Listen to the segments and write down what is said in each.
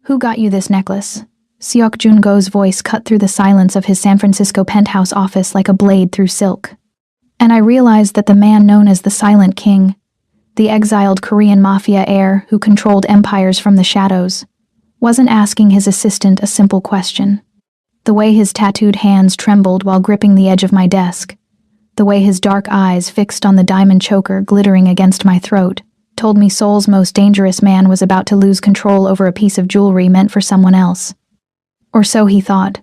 Who got you this necklace? Seok Jun-go's voice cut through the silence of his San Francisco penthouse office like a blade through silk. And I realized that the man known as the Silent King, the exiled Korean Mafia heir who controlled empires from the shadows, wasn't asking his assistant a simple question. The way his tattooed hands trembled while gripping the edge of my desk, the way his dark eyes fixed on the diamond choker glittering against my throat, told me Seoul's most dangerous man was about to lose control over a piece of jewelry meant for someone else. Or so he thought.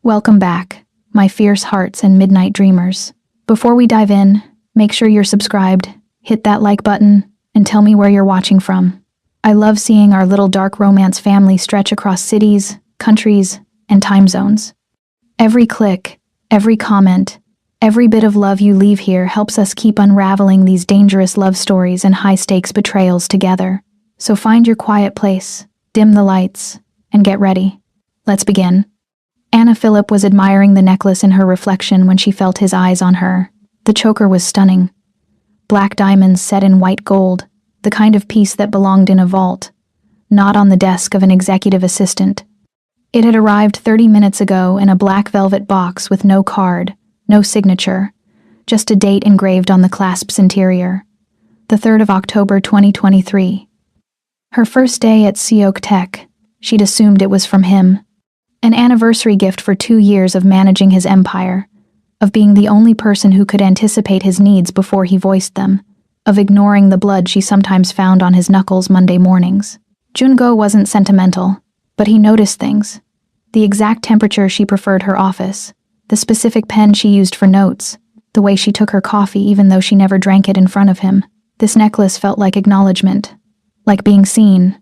Welcome back, my fierce hearts and midnight dreamers. Before we dive in, make sure you're subscribed, hit that like button, and tell me where you're watching from. I love seeing our little dark romance family stretch across cities, countries, and time zones. Every click, every comment, every bit of love you leave here helps us keep unraveling these dangerous love stories and high-stakes betrayals together. So find your quiet place, dim the lights, and get ready. Let's begin. Anna Phillip was admiring the necklace in her reflection when she felt his eyes on her. The choker was stunning. Black diamonds set in white gold, the kind of piece that belonged in a vault, not on the desk of an executive assistant. It had arrived 30 minutes ago in a black velvet box with no card, no signature, just a date engraved on the clasp's interior. The 3rd of October 2023. Her first day at Seok Tech, she'd assumed it was from him. An anniversary gift for 2 years of managing his empire, of being the only person who could anticipate his needs before he voiced them, of ignoring the blood she sometimes found on his knuckles Monday mornings. Jun-go wasn't sentimental, but he noticed things. The exact temperature she preferred her office, the specific pen she used for notes, the way she took her coffee even though she never drank it in front of him. This necklace felt like acknowledgement, like being seen.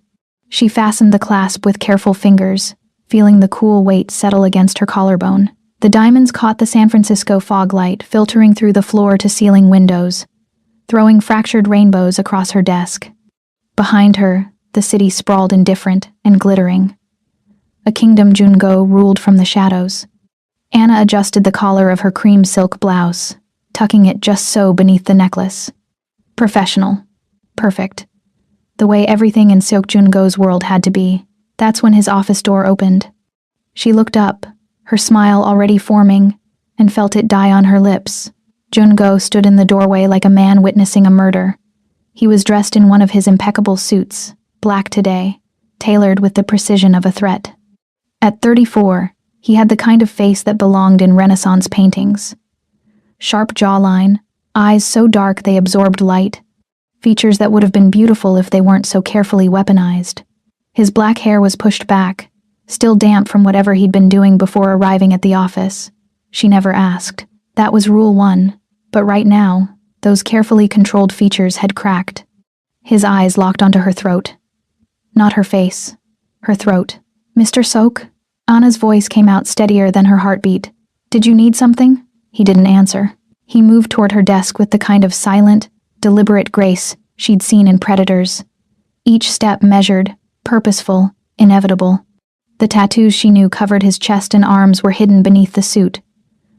She fastened the clasp with careful fingers, feeling the cool weight settle against her collarbone. The diamonds caught the San Francisco fog light filtering through the floor-to-ceiling windows, throwing fractured rainbows across her desk. Behind her, the city sprawled indifferent and glittering. A kingdom Jun-go ruled from the shadows. Anna adjusted the collar of her cream silk blouse, tucking it just so beneath the necklace. Professional. Perfect. The way everything in Seok Jun-go's world had to be. That's when his office door opened. She looked up, her smile already forming, and felt it die on her lips. Jun-go stood in the doorway like a man witnessing a murder. He was dressed in one of his impeccable suits, black today, tailored with the precision of a threat. At 34, he had the kind of face that belonged in Renaissance paintings. Sharp jawline, eyes so dark they absorbed light, features that would have been beautiful if they weren't so carefully weaponized. His black hair was pushed back, still damp from whatever he'd been doing before arriving at the office. She never asked. That was rule 1, but right now, those carefully controlled features had cracked. His eyes locked onto her throat. Not her face, her throat. Mr. Seok? Anna's voice came out steadier than her heartbeat. Did you need something? He didn't answer. He moved toward her desk with the kind of silent, deliberate grace she'd seen in Predators. Each step measured, purposeful, inevitable. The tattoos she knew covered his chest and arms were hidden beneath the suit,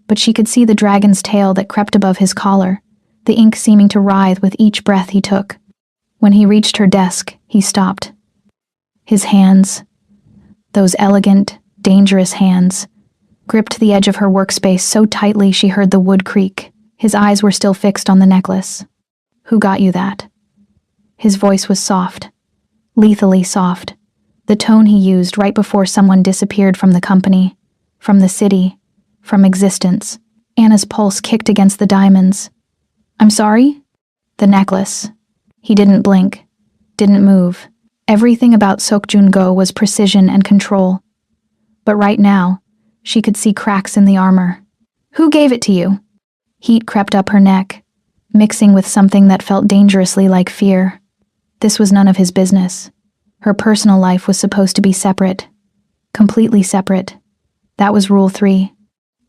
but she could see the dragon's tail that crept above his collar, the ink seeming to writhe with each breath he took. When he reached her desk, he stopped. His hands, those elegant, dangerous hands, gripped the edge of her workspace so tightly she heard the wood creak. His eyes were still fixed on the necklace. Who got you that? His voice was soft. Lethally soft, the tone he used right before someone disappeared from the company, from the city, from existence. Anna's pulse kicked against the diamonds. I'm sorry? The necklace. He didn't blink, didn't move. Everything about Seok Jun-go was precision and control. But right now, she could see cracks in the armor. Who gave it to you? Heat crept up her neck, mixing with something that felt dangerously like fear. This was none of his business. Her personal life was supposed to be separate. Completely separate. That was rule 3.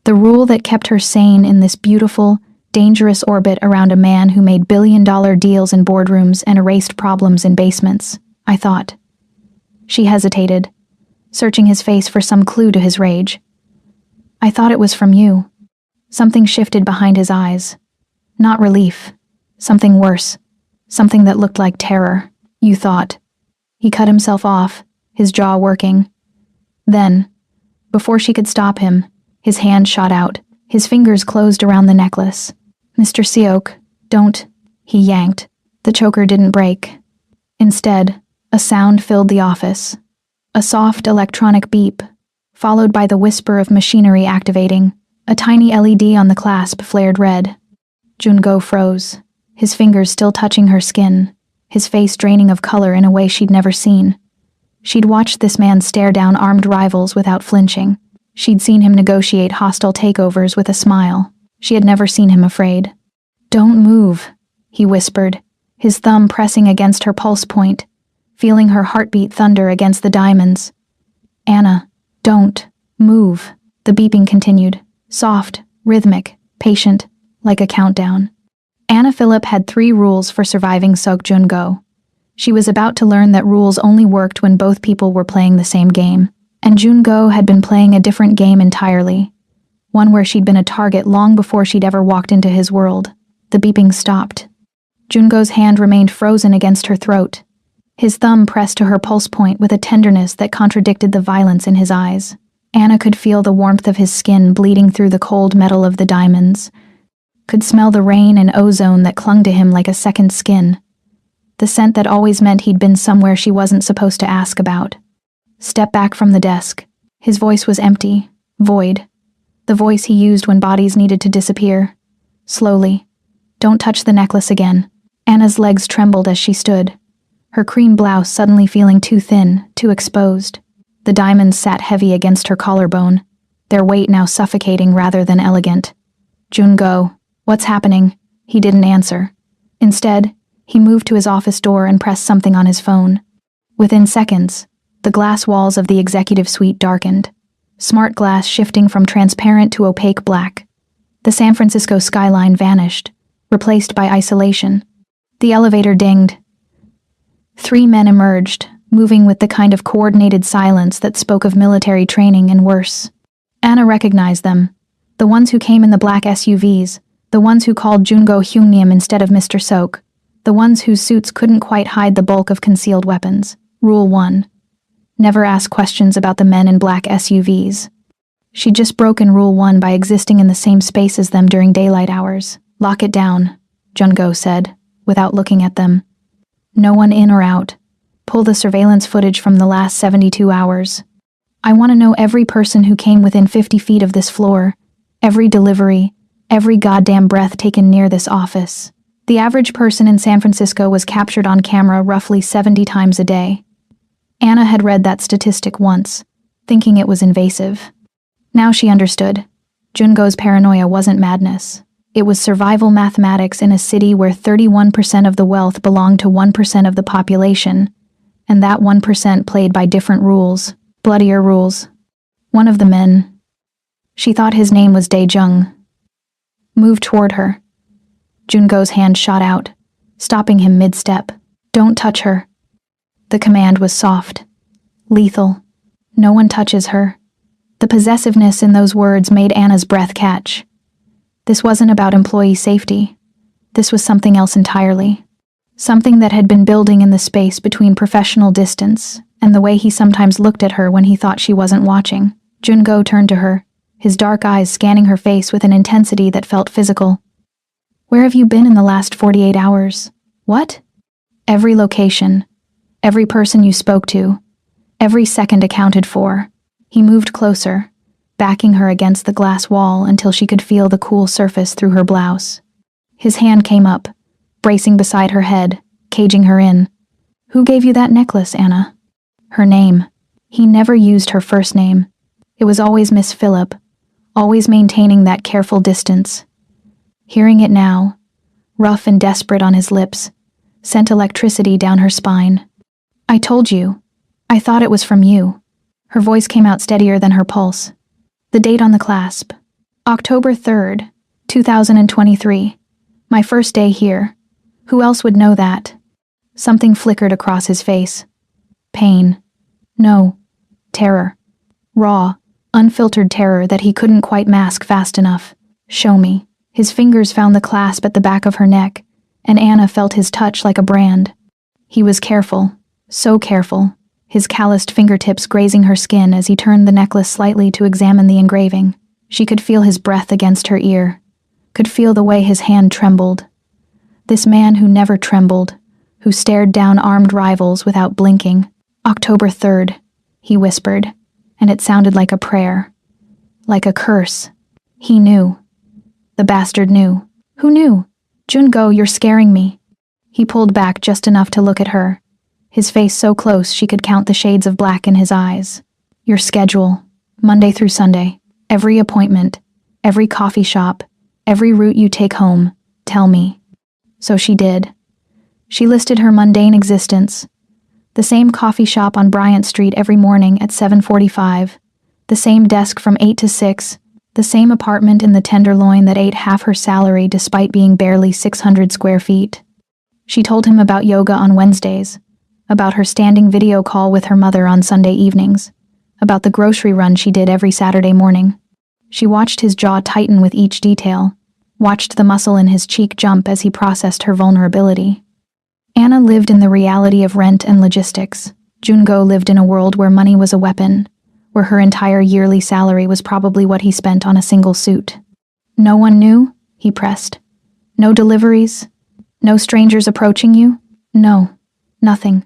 The rule that kept her sane in this beautiful, dangerous orbit around a man who made billion-dollar deals in boardrooms and erased problems in basements, I thought. She hesitated, searching his face for some clue to his rage. I thought it was from you. Something shifted behind his eyes. Not relief. Something worse. Something that looked like terror. You thought. He cut himself off, his jaw working. Then, before she could stop him, his hand shot out, his fingers closed around the necklace. "Mr. Seok, don't," he yanked. The choker didn't break. Instead, a sound filled the office. A soft electronic beep, followed by the whisper of machinery activating. A tiny LED on the clasp flared red. Jungo froze, his fingers still touching her skin, his face draining of color in a way she'd never seen. She'd watched this man stare down armed rivals without flinching. She'd seen him negotiate hostile takeovers with a smile. She had never seen him afraid. "Don't move," he whispered, his thumb pressing against her pulse point, feeling her heartbeat thunder against the diamonds. "Anna, don't move." The beeping continued, soft, rhythmic, patient, like a countdown. Anna Phillip had 3 rules for surviving Seok Jungo. She was about to learn that rules only worked when both people were playing the same game, and Jungo had been playing a different game entirely, one where she'd been a target long before she'd ever walked into his world. The beeping stopped. Jungo's hand remained frozen against her throat. His thumb pressed to her pulse point with a tenderness that contradicted the violence in his eyes. Anna could feel the warmth of his skin bleeding through the cold metal of the diamonds, could smell the rain and ozone that clung to him like a second skin, the scent that always meant he'd been somewhere she wasn't supposed to ask about. Step back from the desk. His voice was empty, void, the voice he used when bodies needed to disappear. Slowly. "Don't touch the necklace again." Anna's legs trembled as she stood, her cream blouse suddenly feeling too thin, too exposed. The diamonds sat heavy against her collarbone, their weight now suffocating rather than elegant. "Jungo, what's happening?" He didn't answer. Instead, he moved to his office door and pressed something on his phone. Within seconds, the glass walls of the executive suite darkened, smart glass shifting from transparent to opaque black. The San Francisco skyline vanished, replaced by isolation. The elevator dinged. 3 men emerged, moving with the kind of coordinated silence that spoke of military training and worse. Anna recognized them, the ones who came in the black SUVs, the ones who called Jungo Hyungnim instead of Mr. Seok, the ones whose suits couldn't quite hide the bulk of concealed weapons. Rule 1. Never ask questions about the men in black SUVs. She'd just broken Rule 1 by existing in the same space as them during daylight hours. "Lock it down," Jungo said, without looking at them. "No one in or out. Pull the surveillance footage from the last 72 hours. I want to know every person who came within 50 feet of this floor, every delivery, every goddamn breath taken near this office." The average person in San Francisco was captured on camera roughly 70 times a day. Anna had read that statistic once, thinking it was invasive. Now she understood. Jungo's paranoia wasn't madness. It was survival mathematics in a city where 31% of the wealth belonged to 1% of the population, and that 1% played by different rules, bloodier rules. One of the men, she thought his name was Dae-jung, moved toward her. Jungo's hand shot out, stopping him mid-step. "Don't touch her." The command was soft, lethal. No one touches her. The possessiveness in those words made Anna's breath catch. This wasn't about employee safety. This was something else entirely. Something that had been building in the space between professional distance and the way he sometimes looked at her when he thought she wasn't watching. Jungo turned to her, his dark eyes scanning her face with an intensity that felt physical. "Where have you been in the last 48 hours? "What?" "Every location. Every person you spoke to. Every second accounted for." He moved closer, backing her against the glass wall until she could feel the cool surface through her blouse. His hand came up, bracing beside her head, caging her in. "Who gave you that necklace, Anna?" Her name. He never used her first name. It was always Miss Phillip, always maintaining that careful distance. Hearing it now, rough and desperate on his lips, sent electricity down her spine. "I told you. I thought it was from you." Her voice came out steadier than her pulse. The date on the clasp. October 3rd, 2023. My first day here. Who else would know that? Something flickered across his face. Pain. No. Terror. Raw, unfiltered terror that he couldn't quite mask fast enough. "Show me." His fingers found the clasp at the back of her neck, and Anna felt his touch like a brand. He was careful, so careful, his calloused fingertips grazing her skin as he turned the necklace slightly to examine the engraving. She could feel his breath against her ear, could feel the way his hand trembled. This man who never trembled, who stared down armed rivals without blinking. October 3rd, he whispered, and it sounded like a prayer. Like a curse. He knew. The bastard knew. Who knew? Jungo, you're scaring me. He pulled back just enough to look at her, his face so close she could count the shades of black in his eyes. Your schedule, Monday through Sunday, every appointment, every coffee shop, every route you take home, tell me. So she did. She listed her mundane existence. The same coffee shop on Bryant Street every morning at 7:45, the same desk from 8 to 6, the same apartment in the Tenderloin that ate half her salary despite being barely 600 square feet. She told him about yoga on Wednesdays, about her standing video call with her mother on Sunday evenings, about the grocery run she did every Saturday morning. She watched his jaw tighten with each detail, watched the muscle in his cheek jump as he processed her vulnerability. Anna lived in the reality of rent and logistics. Jungo lived in a world where money was a weapon, where her entire yearly salary was probably what he spent on a single suit. No one knew? He pressed. No deliveries? No strangers approaching you? No. Nothing.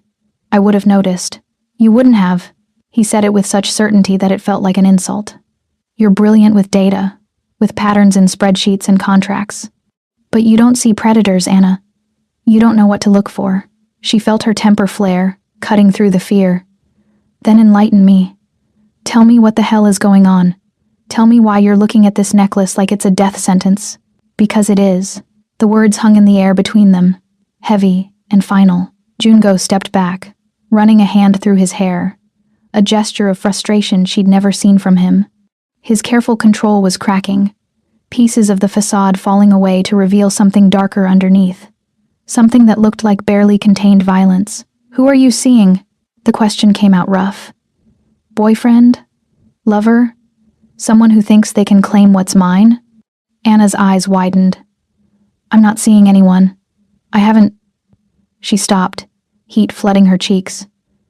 I would have noticed. You wouldn't have. He said it with such certainty that it felt like an insult. You're brilliant with data, with patterns in spreadsheets and contracts. But you don't see predators, Anna. You don't know what to look for. She felt her temper flare, cutting through the fear. Then enlighten me. Tell me what the hell is going on. Tell me why you're looking at this necklace like it's a death sentence. Because it is. The words hung in the air between them, heavy and final. Jungo stepped back, running a hand through his hair, a gesture of frustration she'd never seen from him. His careful control was cracking, pieces of the facade falling away to reveal something darker underneath, something that looked like barely contained violence. Who are you seeing? The question came out rough. Boyfriend? Lover? Someone who thinks they can claim what's mine? Anna's eyes widened. I'm not seeing anyone. I haven't... She stopped, heat flooding her cheeks.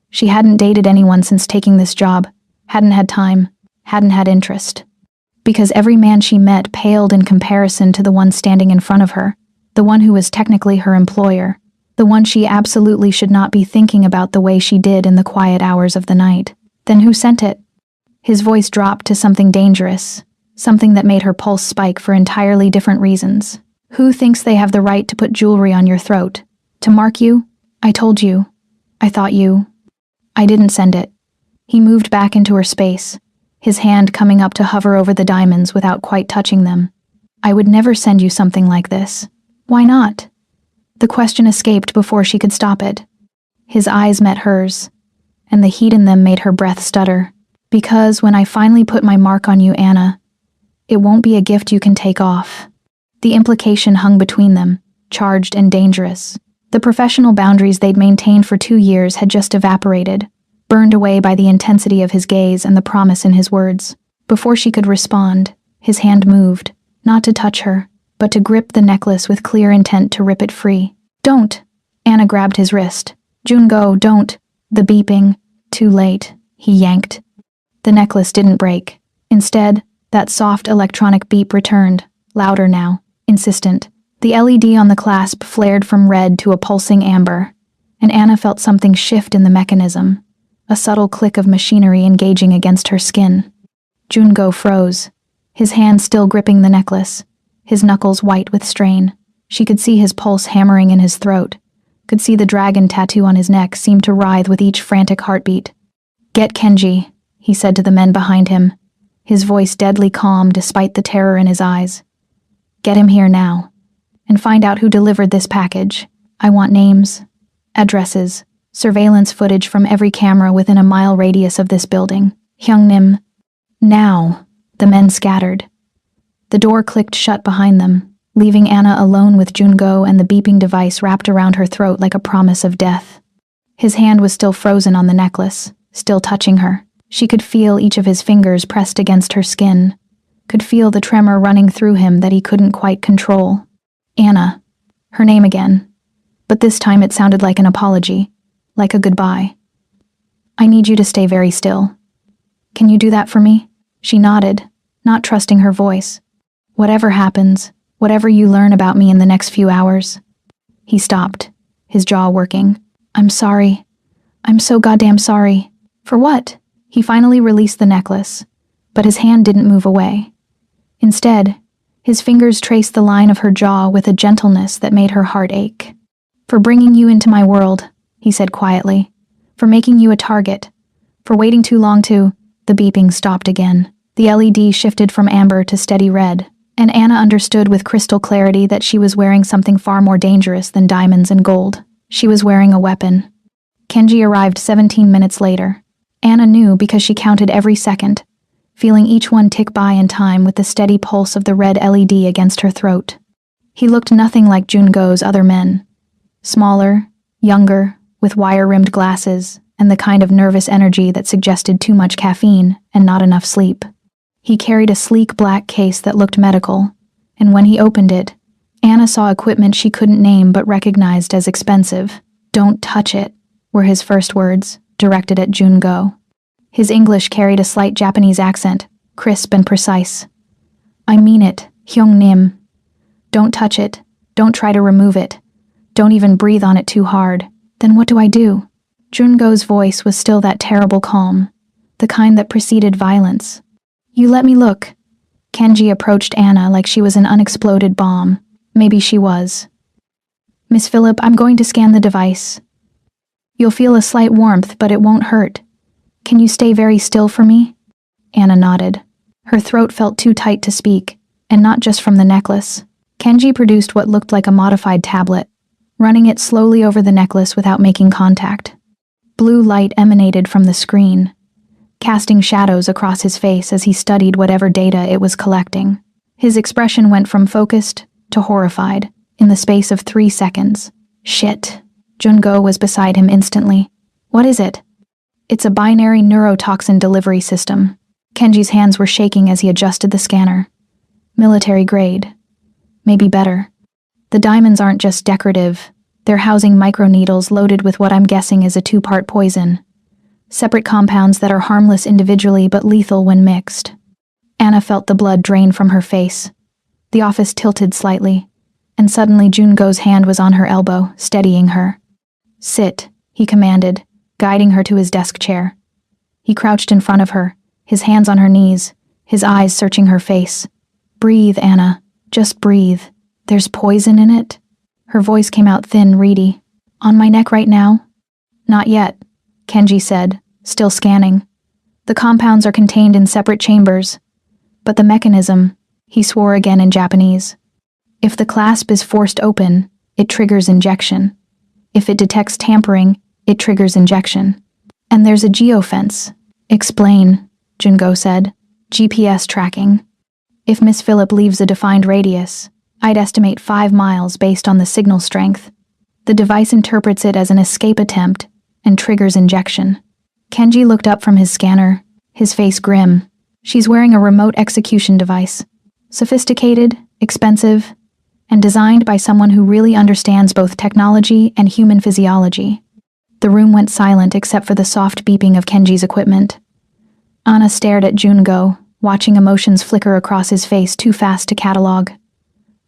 She hadn't dated anyone since taking this job, hadn't had time, hadn't had interest. Because every man she met paled in comparison to the one standing in front of her, the one who was technically her employer, the one she absolutely should not be thinking about the way she did in the quiet hours of the night. Then who sent it? His voice dropped to something dangerous, something that made her pulse spike for entirely different reasons. Who thinks they have the right to put jewelry on your throat? To mark you? I told you. I thought you. I didn't send it. He moved back into her space, his hand coming up to hover over the diamonds without quite touching them. I would never send you something like this. Why not? The question escaped before she could stop it. His eyes met hers, and the heat in them made her breath stutter. Because when I finally put my mark on you, Anna, it won't be a gift you can take off. The implication hung between them, charged and dangerous. The professional boundaries they'd maintained for 2 years had just evaporated, burned away by the intensity of his gaze and the promise in his words. Before she could respond, his hand moved, not to touch her, but to grip the necklace with clear intent to rip it free. Don't! Anna grabbed his wrist. Jungo, don't! The beeping. Too late. He yanked. The necklace didn't break. Instead, that soft electronic beep returned, louder now, insistent. The LED on the clasp flared from red to a pulsing amber, and Anna felt something shift in the mechanism, a subtle click of machinery engaging against her skin. Jungo froze, his hand still gripping the necklace, his knuckles white with strain. She could see his pulse hammering in his throat, could see the dragon tattoo on his neck seem to writhe with each frantic heartbeat. Get Kenji, he said to the men behind him, his voice deadly calm despite the terror in his eyes. Get him here now. And find out who delivered this package. I want names, addresses, surveillance footage from every camera within a mile radius of this building. Hyungnim. Now. The men scattered. The door clicked shut behind them, leaving Anna alone with Jungo and the beeping device wrapped around her throat like a promise of death. His hand was still frozen on the necklace, still touching her. She could feel each of his fingers pressed against her skin, could feel the tremor running through him that he couldn't quite control. Anna. Her name again. But this time it sounded like an apology, like a goodbye. I need you to stay very still. Can you do that for me? She nodded, not trusting her voice. Whatever happens, whatever you learn about me in the next few hours. He stopped, his jaw working. I'm sorry. I'm so goddamn sorry. For what? He finally released the necklace, but his hand didn't move away. Instead, his fingers traced the line of her jaw with a gentleness that made her heart ache. For bringing you into my world, he said quietly. For making you a target. For waiting too long to... The beeping stopped again. The LED shifted from amber to steady red, and Anna understood with crystal clarity that she was wearing something far more dangerous than diamonds and gold. She was wearing a weapon. Kenji arrived 17 minutes later. Anna knew because she counted every second, feeling each one tick by in time with the steady pulse of the red LED against her throat. He looked nothing like Jungo's other men. Smaller, younger, with wire-rimmed glasses, and the kind of nervous energy that suggested too much caffeine and not enough sleep. He carried a sleek black case that looked medical, and when he opened it, Anna saw equipment she couldn't name but recognized as expensive. Don't touch it, were his first words, directed at Jungo. His English carried a slight Japanese accent, crisp and precise. I mean it, Hyung Nim. Don't touch it. Don't try to remove it. Don't even breathe on it too hard. Then what do I do? Jungo's voice was still that terrible calm, the kind that preceded violence. You let me look. Kenji approached Anna like she was an unexploded bomb. Maybe she was. Miss Phillip, I'm going to scan the device. You'll feel a slight warmth, but it won't hurt. Can you stay very still for me? Anna nodded. Her throat felt too tight to speak, and not just from the necklace. Kenji produced what looked like a modified tablet, running it slowly over the necklace without making contact. Blue light emanated from the screen, casting shadows across his face as he studied whatever data it was collecting. His expression went from focused to horrified in the space of 3 seconds. Shit. Jungo was beside him instantly. What is it? It's a binary neurotoxin delivery system. Kenji's hands were shaking as he adjusted the scanner. Military grade. Maybe better. The diamonds aren't just decorative. They're housing microneedles loaded with what I'm guessing is a 2-part poison. Separate compounds that are harmless individually but lethal when mixed. Anna felt the blood drain from her face. The office tilted slightly, and suddenly Jungo's hand was on her elbow, steadying her. Sit, he commanded, guiding her to his desk chair. He crouched in front of her, his hands on her knees, his eyes searching her face. Breathe, Anna. Just breathe. There's poison in it? Her voice came out thin, reedy. On my neck right now? Not yet, Kenji said, still scanning. The compounds are contained in separate chambers. But the mechanism, he swore again in Japanese. If the clasp is forced open, it triggers injection. If it detects tampering, it triggers injection. And there's a geofence. Explain, Jungo said. GPS tracking. If Miss Phillip leaves a defined radius, I'd estimate 5 miles based on the signal strength. The device interprets it as an escape attempt and triggers injection. Kenji looked up from his scanner, his face grim. She's wearing a remote execution device. Sophisticated, expensive, and designed by someone who really understands both technology and human physiology. The room went silent except for the soft beeping of Kenji's equipment. Anna stared at Jungo, watching emotions flicker across his face too fast to catalog.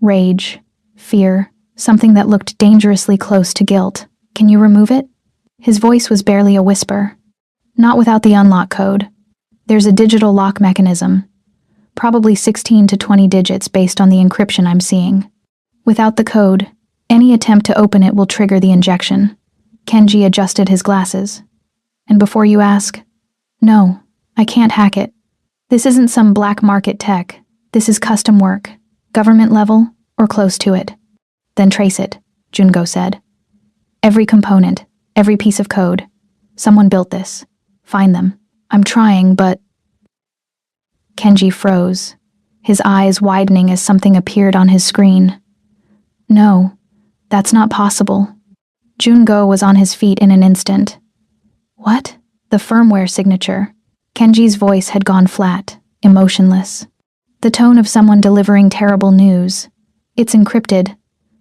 Rage, fear, something that looked dangerously close to guilt. Can you remove it? His voice was barely a whisper. Not without the unlock code. There's a digital lock mechanism. Probably 16 to 20 digits based on the encryption I'm seeing. Without the code, any attempt to open it will trigger the injection. Kenji adjusted his glasses. And before you ask, no, I can't hack it. This isn't some black market tech. This is custom work. Government level, or close to it. Then trace it, Jungo said. Every component, every piece of code. Someone built this. Find them. I'm trying, but... Kenji froze, his eyes widening as something appeared on his screen. No, that's not possible. Jungo was on his feet in an instant. What? The firmware signature. Kenji's voice had gone flat, emotionless. The tone of someone delivering terrible news. It's encrypted,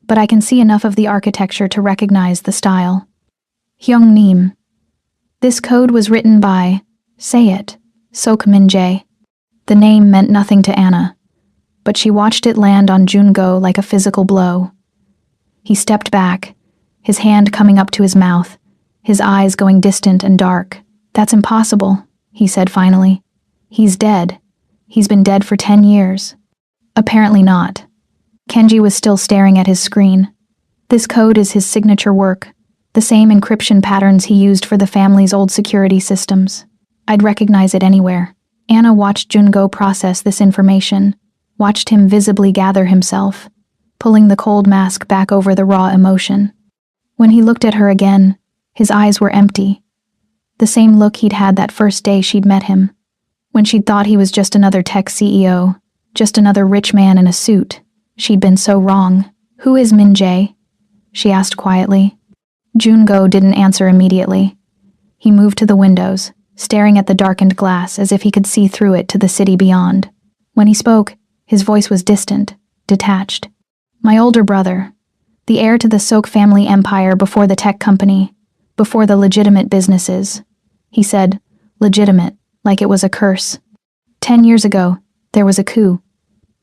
but I can see enough of the architecture to recognize the style. Hyung Nim. This code was written by, say it, Sok Min-jae. The name meant nothing to Anna, but she watched it land on Jungo like a physical blow. He stepped back, his hand coming up to his mouth, his eyes going distant and dark. That's impossible, he said finally. He's dead. He's been dead for 10 years. Apparently not. Kenji was still staring at his screen. This code is his signature work, the same encryption patterns he used for the family's old security systems. I'd recognize it anywhere. Anna watched Jungo process this information, watched him visibly gather himself, pulling the cold mask back over the raw emotion. When he looked at her again, his eyes were empty. The same look he'd had that first day she'd met him, when she'd thought he was just another tech CEO, just another rich man in a suit. She'd been so wrong. Who is Min-jae? She asked quietly. Jungo didn't answer immediately. He moved to the windows, staring at the darkened glass as if he could see through it to the city beyond. When he spoke, his voice was distant, detached. My older brother, the heir to the Sok family empire before the tech company, before the legitimate businesses. He said, legitimate, like it was a curse. 10 years ago, there was a coup.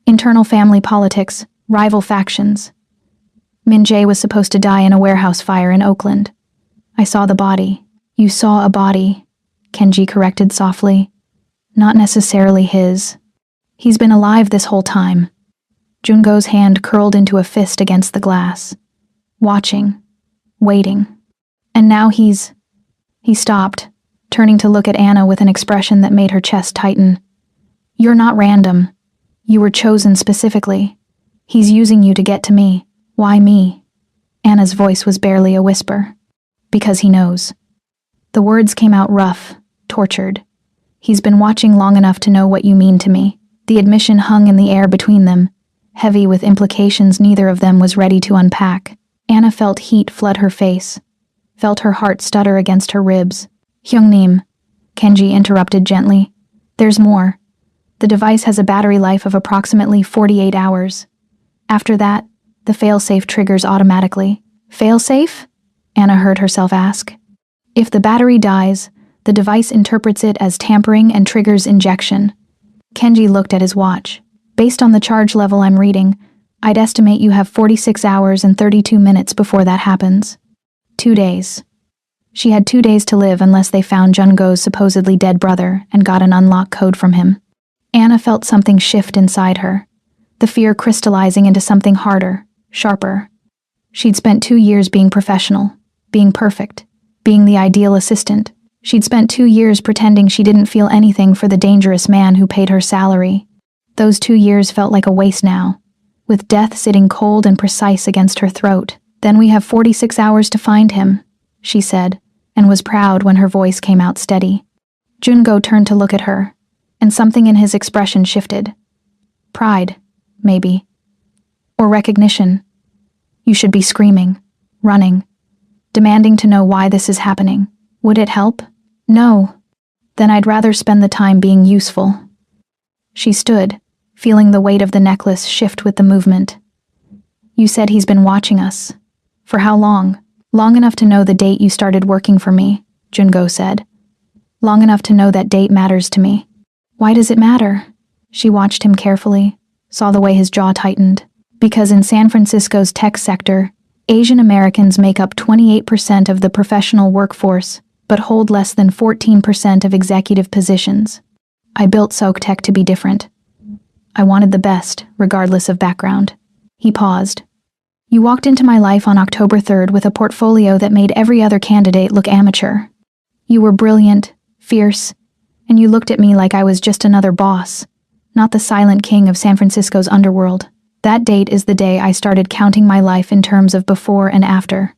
Internal family politics, rival factions. Min-jae was supposed to die in a warehouse fire in Oakland. I saw the body. You saw a body, Kenji corrected softly. Not necessarily his. He's been alive this whole time. Jungo's hand curled into a fist against the glass. Watching. Waiting. And now He stopped, turning to look at Anna with an expression that made her chest tighten. You're not random. You were chosen specifically. He's using you to get to me. Why me? Anna's voice was barely a whisper. Because he knows. The words came out rough, tortured. He's been watching long enough to know what you mean to me. The admission hung in the air between them, heavy with implications neither of them was ready to unpack. Anna felt heat flood her face, felt her heart stutter against her ribs. Hyungnim, Kenji interrupted gently. There's more. The device has a battery life of approximately 48 hours. After that, the failsafe triggers automatically. Failsafe? Anna heard herself ask. If the battery dies, the device interprets it as tampering and triggers injection. Kenji looked at his watch. Based on the charge level I'm reading, I'd estimate you have 46 hours and 32 minutes before that happens. 2 days. She had 2 days to live unless they found Jungo's supposedly dead brother and got an unlock code from him. Anna felt something shift inside her, the fear crystallizing into something harder, sharper. She'd spent 2 years being professional, being perfect, being the ideal assistant. She'd spent 2 years pretending she didn't feel anything for the dangerous man who paid her salary. Those 2 years felt like a waste now, with death sitting cold and precise against her throat. Then we have 46 hours to find him, she said, and was proud when her voice came out steady. Jungo turned to look at her, and something in his expression shifted. Pride, maybe. Or recognition. You should be screaming, running, demanding to know why this is happening. Would it help? No. Then I'd rather spend the time being useful. She stood, feeling the weight of the necklace shift with the movement. You said he's been watching us. For how long? Long enough to know the date you started working for me, Jungo said. Long enough to know that date matters to me. Why does it matter? She watched him carefully, saw the way his jaw tightened. Because in San Francisco's tech sector, Asian Americans make up 28% of the professional workforce, but hold less than 14% of executive positions. I built Sok Tech to be different. I wanted the best, regardless of background. He paused. You walked into my life on October 3rd with a portfolio that made every other candidate look amateur. You were brilliant, fierce, and you looked at me like I was just another boss, not the silent king of San Francisco's underworld. That date is the day I started counting my life in terms of before and after.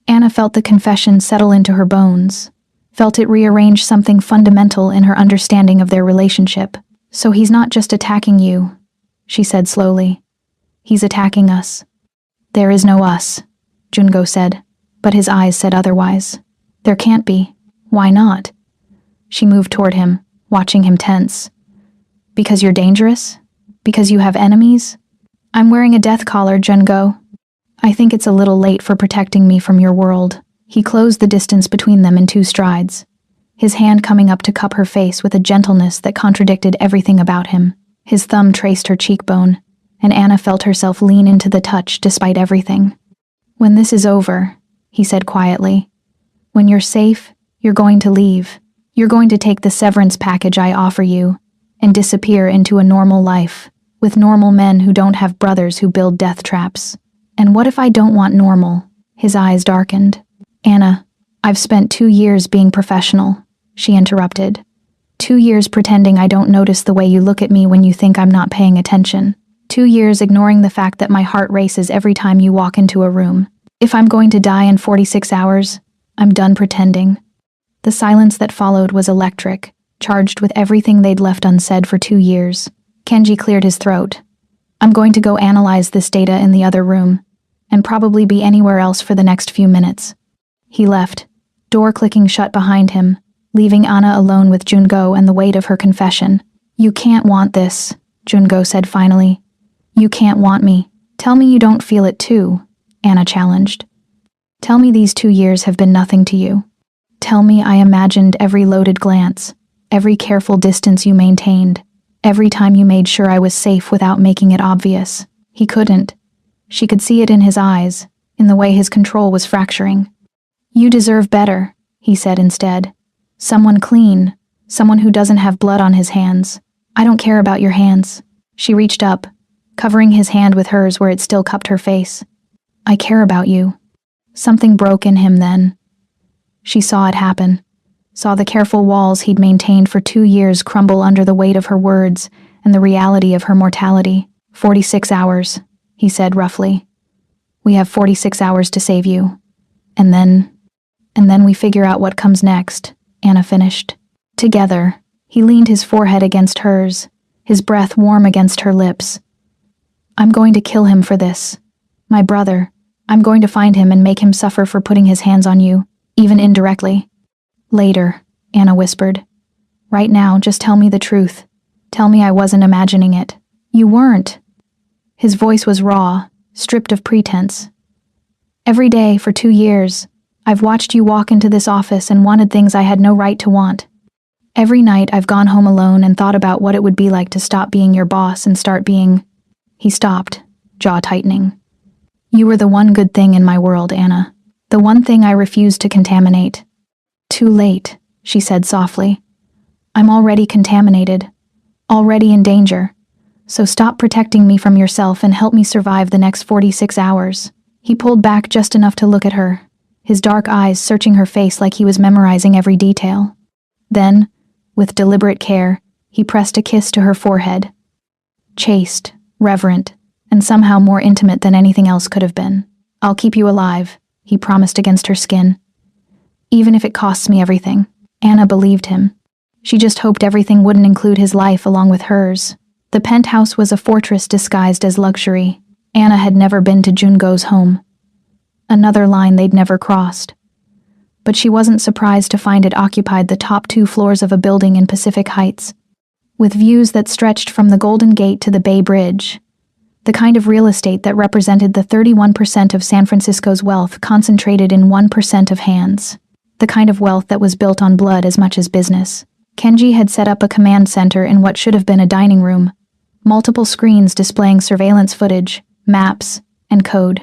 Anna felt the confession settle into her bones, felt it rearrange something fundamental in her understanding of their relationship. So he's not just attacking you, she said slowly. He's attacking us. There is no us, Jungo said, but his eyes said otherwise. There can't be. Why not? She moved toward him, watching him tense. Because you're dangerous? Because you have enemies? I'm wearing a death collar, Jungo. I think it's a little late for protecting me from your world. He closed the distance between them in 2 strides. his hand coming up to cup her face with a gentleness that contradicted everything about him. His thumb traced her cheekbone, and Anna felt herself lean into the touch despite everything. "When this is over," he said quietly, "when you're safe, you're going to leave. You're going to take the severance package I offer you and disappear into a normal life, with normal men who don't have brothers who build death traps. And what if I don't want normal?" His eyes darkened. "Anna, I've spent 2 years being professional," she interrupted. 2 years pretending I don't notice the way you look at me when you think I'm not paying attention. 2 years ignoring the fact that my heart races every time you walk into a room. If I'm going to die in 46 hours, I'm done pretending." The silence that followed was electric, charged with everything they'd left unsaid for 2 years. Kenji cleared his throat. "I'm going to go analyze this data in the other room, and probably be anywhere else for the next few minutes." He left, door clicking shut behind him, leaving Anna alone with Jungo and the weight of her confession. "You can't want this," Jungo said finally. "You can't want me. Tell me you don't feel it too," Anna challenged. "Tell me these 2 years have been nothing to you. Tell me I imagined every loaded glance, every careful distance you maintained, every time you made sure I was safe without making it obvious." He couldn't. She could see it in his eyes, in the way his control was fracturing. "You deserve better," he said instead. "Someone clean, someone who doesn't have blood on his hands. I don't care about your hands." She reached up, covering his hand with hers where it still cupped her face. "I care about you." Something broke in him then. She saw it happen, saw the careful walls he'd maintained for 2 years crumble under the weight of her words and the reality of her mortality. 46 hours, he said roughly. "We have 46 hours to save you. And then we figure out what comes next," Anna finished. Together, he leaned his forehead against hers, his breath warm against her lips. "I'm going to kill him for this. My brother. I'm going to find him and make him suffer for putting his hands on you, even indirectly." "Later," Anna whispered. "Right now, just tell me the truth. Tell me I wasn't imagining it." "You weren't." His voice was raw, stripped of pretense. "Every day for 2 years, I've watched you walk into this office and wanted things I had no right to want. Every night I've gone home alone and thought about what it would be like to stop being your boss and start being—" He stopped, jaw tightening. "You were the one good thing in my world, Anna. The one thing I refused to contaminate." "Too late," she said softly. "I'm already contaminated, already in danger. So stop protecting me from yourself and help me survive the next 46 hours." He pulled back just enough to look at her, his dark eyes searching her face like he was memorizing every detail. Then, with deliberate care, he pressed a kiss to her forehead. Chaste, reverent, and somehow more intimate than anything else could have been. "I'll keep you alive," he promised against her skin. "Even if it costs me everything." Anna believed him. She just hoped everything wouldn't include his life along with hers. The penthouse was a fortress disguised as luxury. Anna had never been to Jungo's home. Another line they'd never crossed. But she wasn't surprised to find it occupied the top 2 floors of a building in Pacific Heights, with views that stretched from the Golden Gate to the Bay Bridge. The kind of real estate that represented the 31% of San Francisco's wealth concentrated in 1% of hands. The kind of wealth that was built on blood as much as business. Kenji had set up a command center in what should have been a dining room. Multiple screens displaying surveillance footage, maps, and code.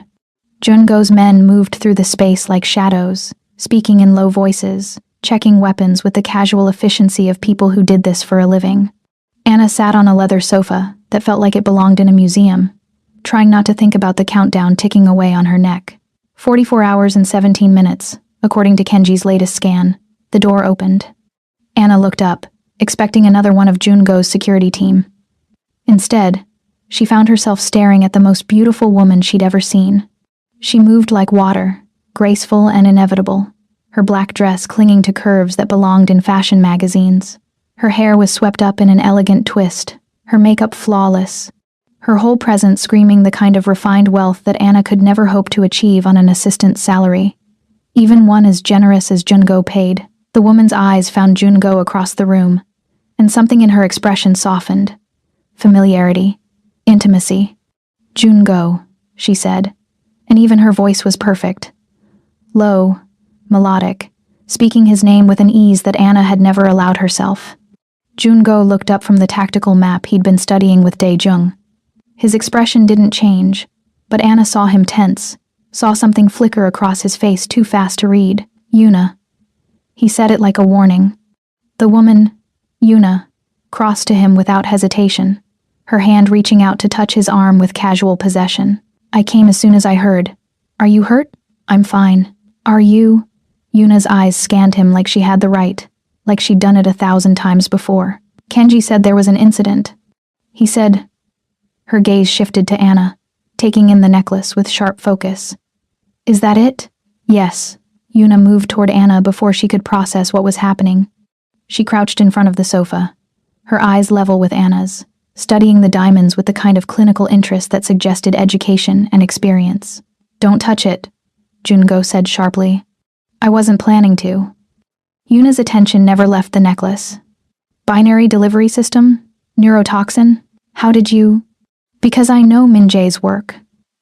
Jungo's men moved through the space like shadows, speaking in low voices, checking weapons with the casual efficiency of people who did this for a living. Anna sat on a leather sofa that felt like it belonged in a museum, trying not to think about the countdown ticking away on her neck. 44 hours and 17 minutes, according to Kenji's latest scan. The door opened. Anna looked up, expecting another one of Jungo's security team. Instead, she found herself staring at the most beautiful woman she'd ever seen. She moved like water, graceful and inevitable, her black dress clinging to curves that belonged in fashion magazines. Her hair was swept up in an elegant twist, her makeup flawless, her whole presence screaming the kind of refined wealth that Anna could never hope to achieve on an assistant's salary. Even one as generous as Jungo paid. The woman's eyes found Jungo across the room, and something in her expression softened. Familiarity, intimacy. "Jungo," she said, and even her voice was perfect. Low, melodic, speaking his name with an ease that Anna had never allowed herself. Jungo looked up from the tactical map he'd been studying with Dae-jung. His expression didn't change, but Anna saw him tense, saw something flicker across his face too fast to read. Yuna. He said it like a warning. The woman, Yuna, crossed to him without hesitation, her hand reaching out to touch his arm with casual possession. I came as soon as I heard. Are you hurt? I'm fine. Are you? Yuna's eyes scanned him like she had the right, like she'd done it 1,000 times before. Kenji said there was an incident. He said. Her gaze shifted to Anna, taking in the necklace with sharp focus. Is that it? Yes. Yuna moved toward Anna before she could process what was happening. She crouched in front of the sofa, her eyes level with Anna's, studying the diamonds with the kind of clinical interest that suggested education and experience. Don't touch it, Jungo said sharply. I wasn't planning to. Yuna's attention never left the necklace. Binary delivery system? Neurotoxin? How did you? Because I know Min-jae's work.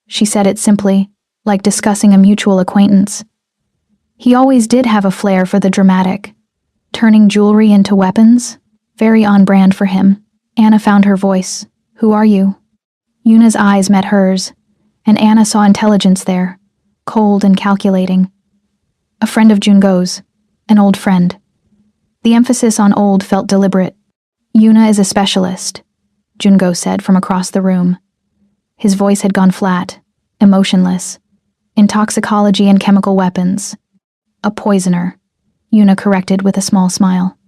She said it simply, like discussing a mutual acquaintance. He always did have a flair for the dramatic. Turning jewelry into weapons? Very on brand for him. Anna found her voice. Who are you? Yuna's eyes met hers, and Anna saw intelligence there, cold and calculating. A friend of Jungo's, an old friend. The emphasis on old felt deliberate. Yuna is a specialist, Jungo said from across the room. His voice had gone flat, emotionless. In toxicology and chemical weapons. A poisoner, Yuna corrected with a small smile.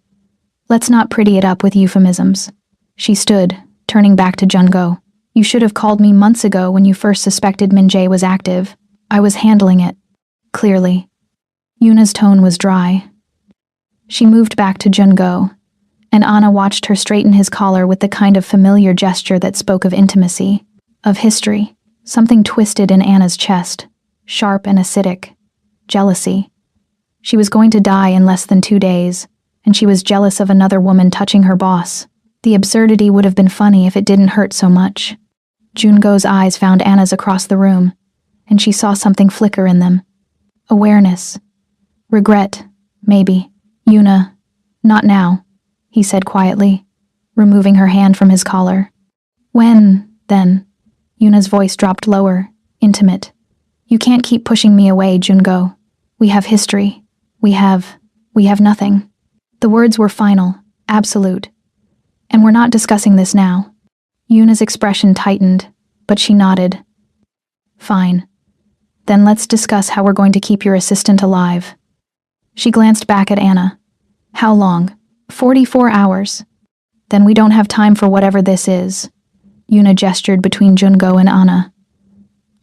Let's not pretty it up with euphemisms. She stood, turning back to Jungo. You should have called me months ago when you first suspected Min-jae was active. I was handling it. Clearly. Yuna's tone was dry. She moved back to Jungo, and Anna watched her straighten his collar with the kind of familiar gesture that spoke of intimacy, of history. Something twisted in Anna's chest, sharp and acidic. Jealousy. She was going to die in less than 2 days, and she was jealous of another woman touching her boss. The absurdity would have been funny if it didn't hurt so much. Jungo's eyes found Anna's across the room, and she saw something flicker in them. Awareness. Regret, maybe. Yuna, not now, he said quietly, removing her hand from his collar. When, then? Yuna's voice dropped lower, intimate. You can't keep pushing me away, Jungo. We have history. We have nothing. The words were final, absolute. And we're not discussing this now. Yuna's expression tightened, but she nodded. Fine. Then let's discuss how we're going to keep your assistant alive. She glanced back at Anna. How long? 44 hours. Then we don't have time for whatever this is. Yuna gestured between Jungo and Anna.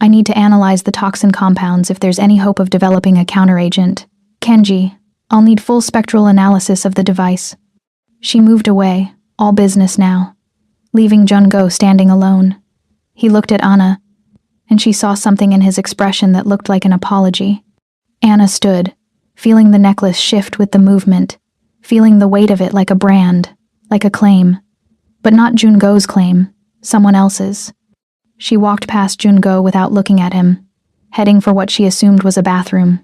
I need to analyze the toxin compounds if there's any hope of developing a counteragent. Kenji, I'll need full spectral analysis of the device. She moved away, all business now, leaving Jungo standing alone. He looked at Anna, and she saw something in his expression that looked like an apology. Anna stood, feeling the necklace shift with the movement, feeling the weight of it like a brand, like a claim. But not Jungo's claim, someone else's. She walked past Jungo without looking at him, heading for what she assumed was a bathroom.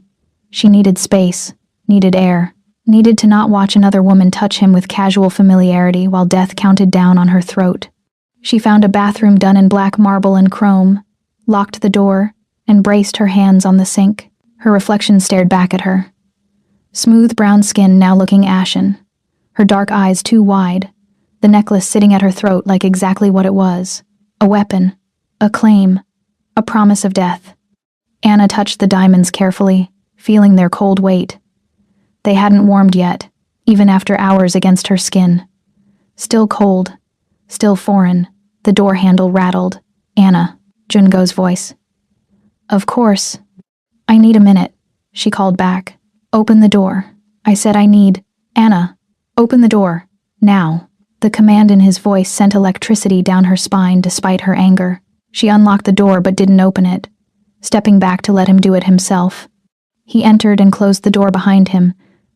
She needed space, needed air, needed to not watch another woman touch him with casual familiarity while death counted down on her throat. She found a bathroom done in black marble and chrome, locked the door, and braced her hands on the sink. Her reflection stared back at her. Smooth brown skin now looking ashen, her dark eyes too wide, the necklace sitting at her throat like exactly what it was. A weapon, a claim, a promise of death. Anna touched the diamonds carefully, feeling their cold weight. They hadn't warmed yet, even after hours against her skin. Still cold, still foreign, the door handle rattled. Anna, Jungo's voice. Of course. I need a minute, she called back. Open the door. I said I need. Anna, open the door. Now. The command in his voice sent electricity down her spine despite her anger. She unlocked the door but didn't open it, stepping back to let him do it himself. He entered and closed the door behind him,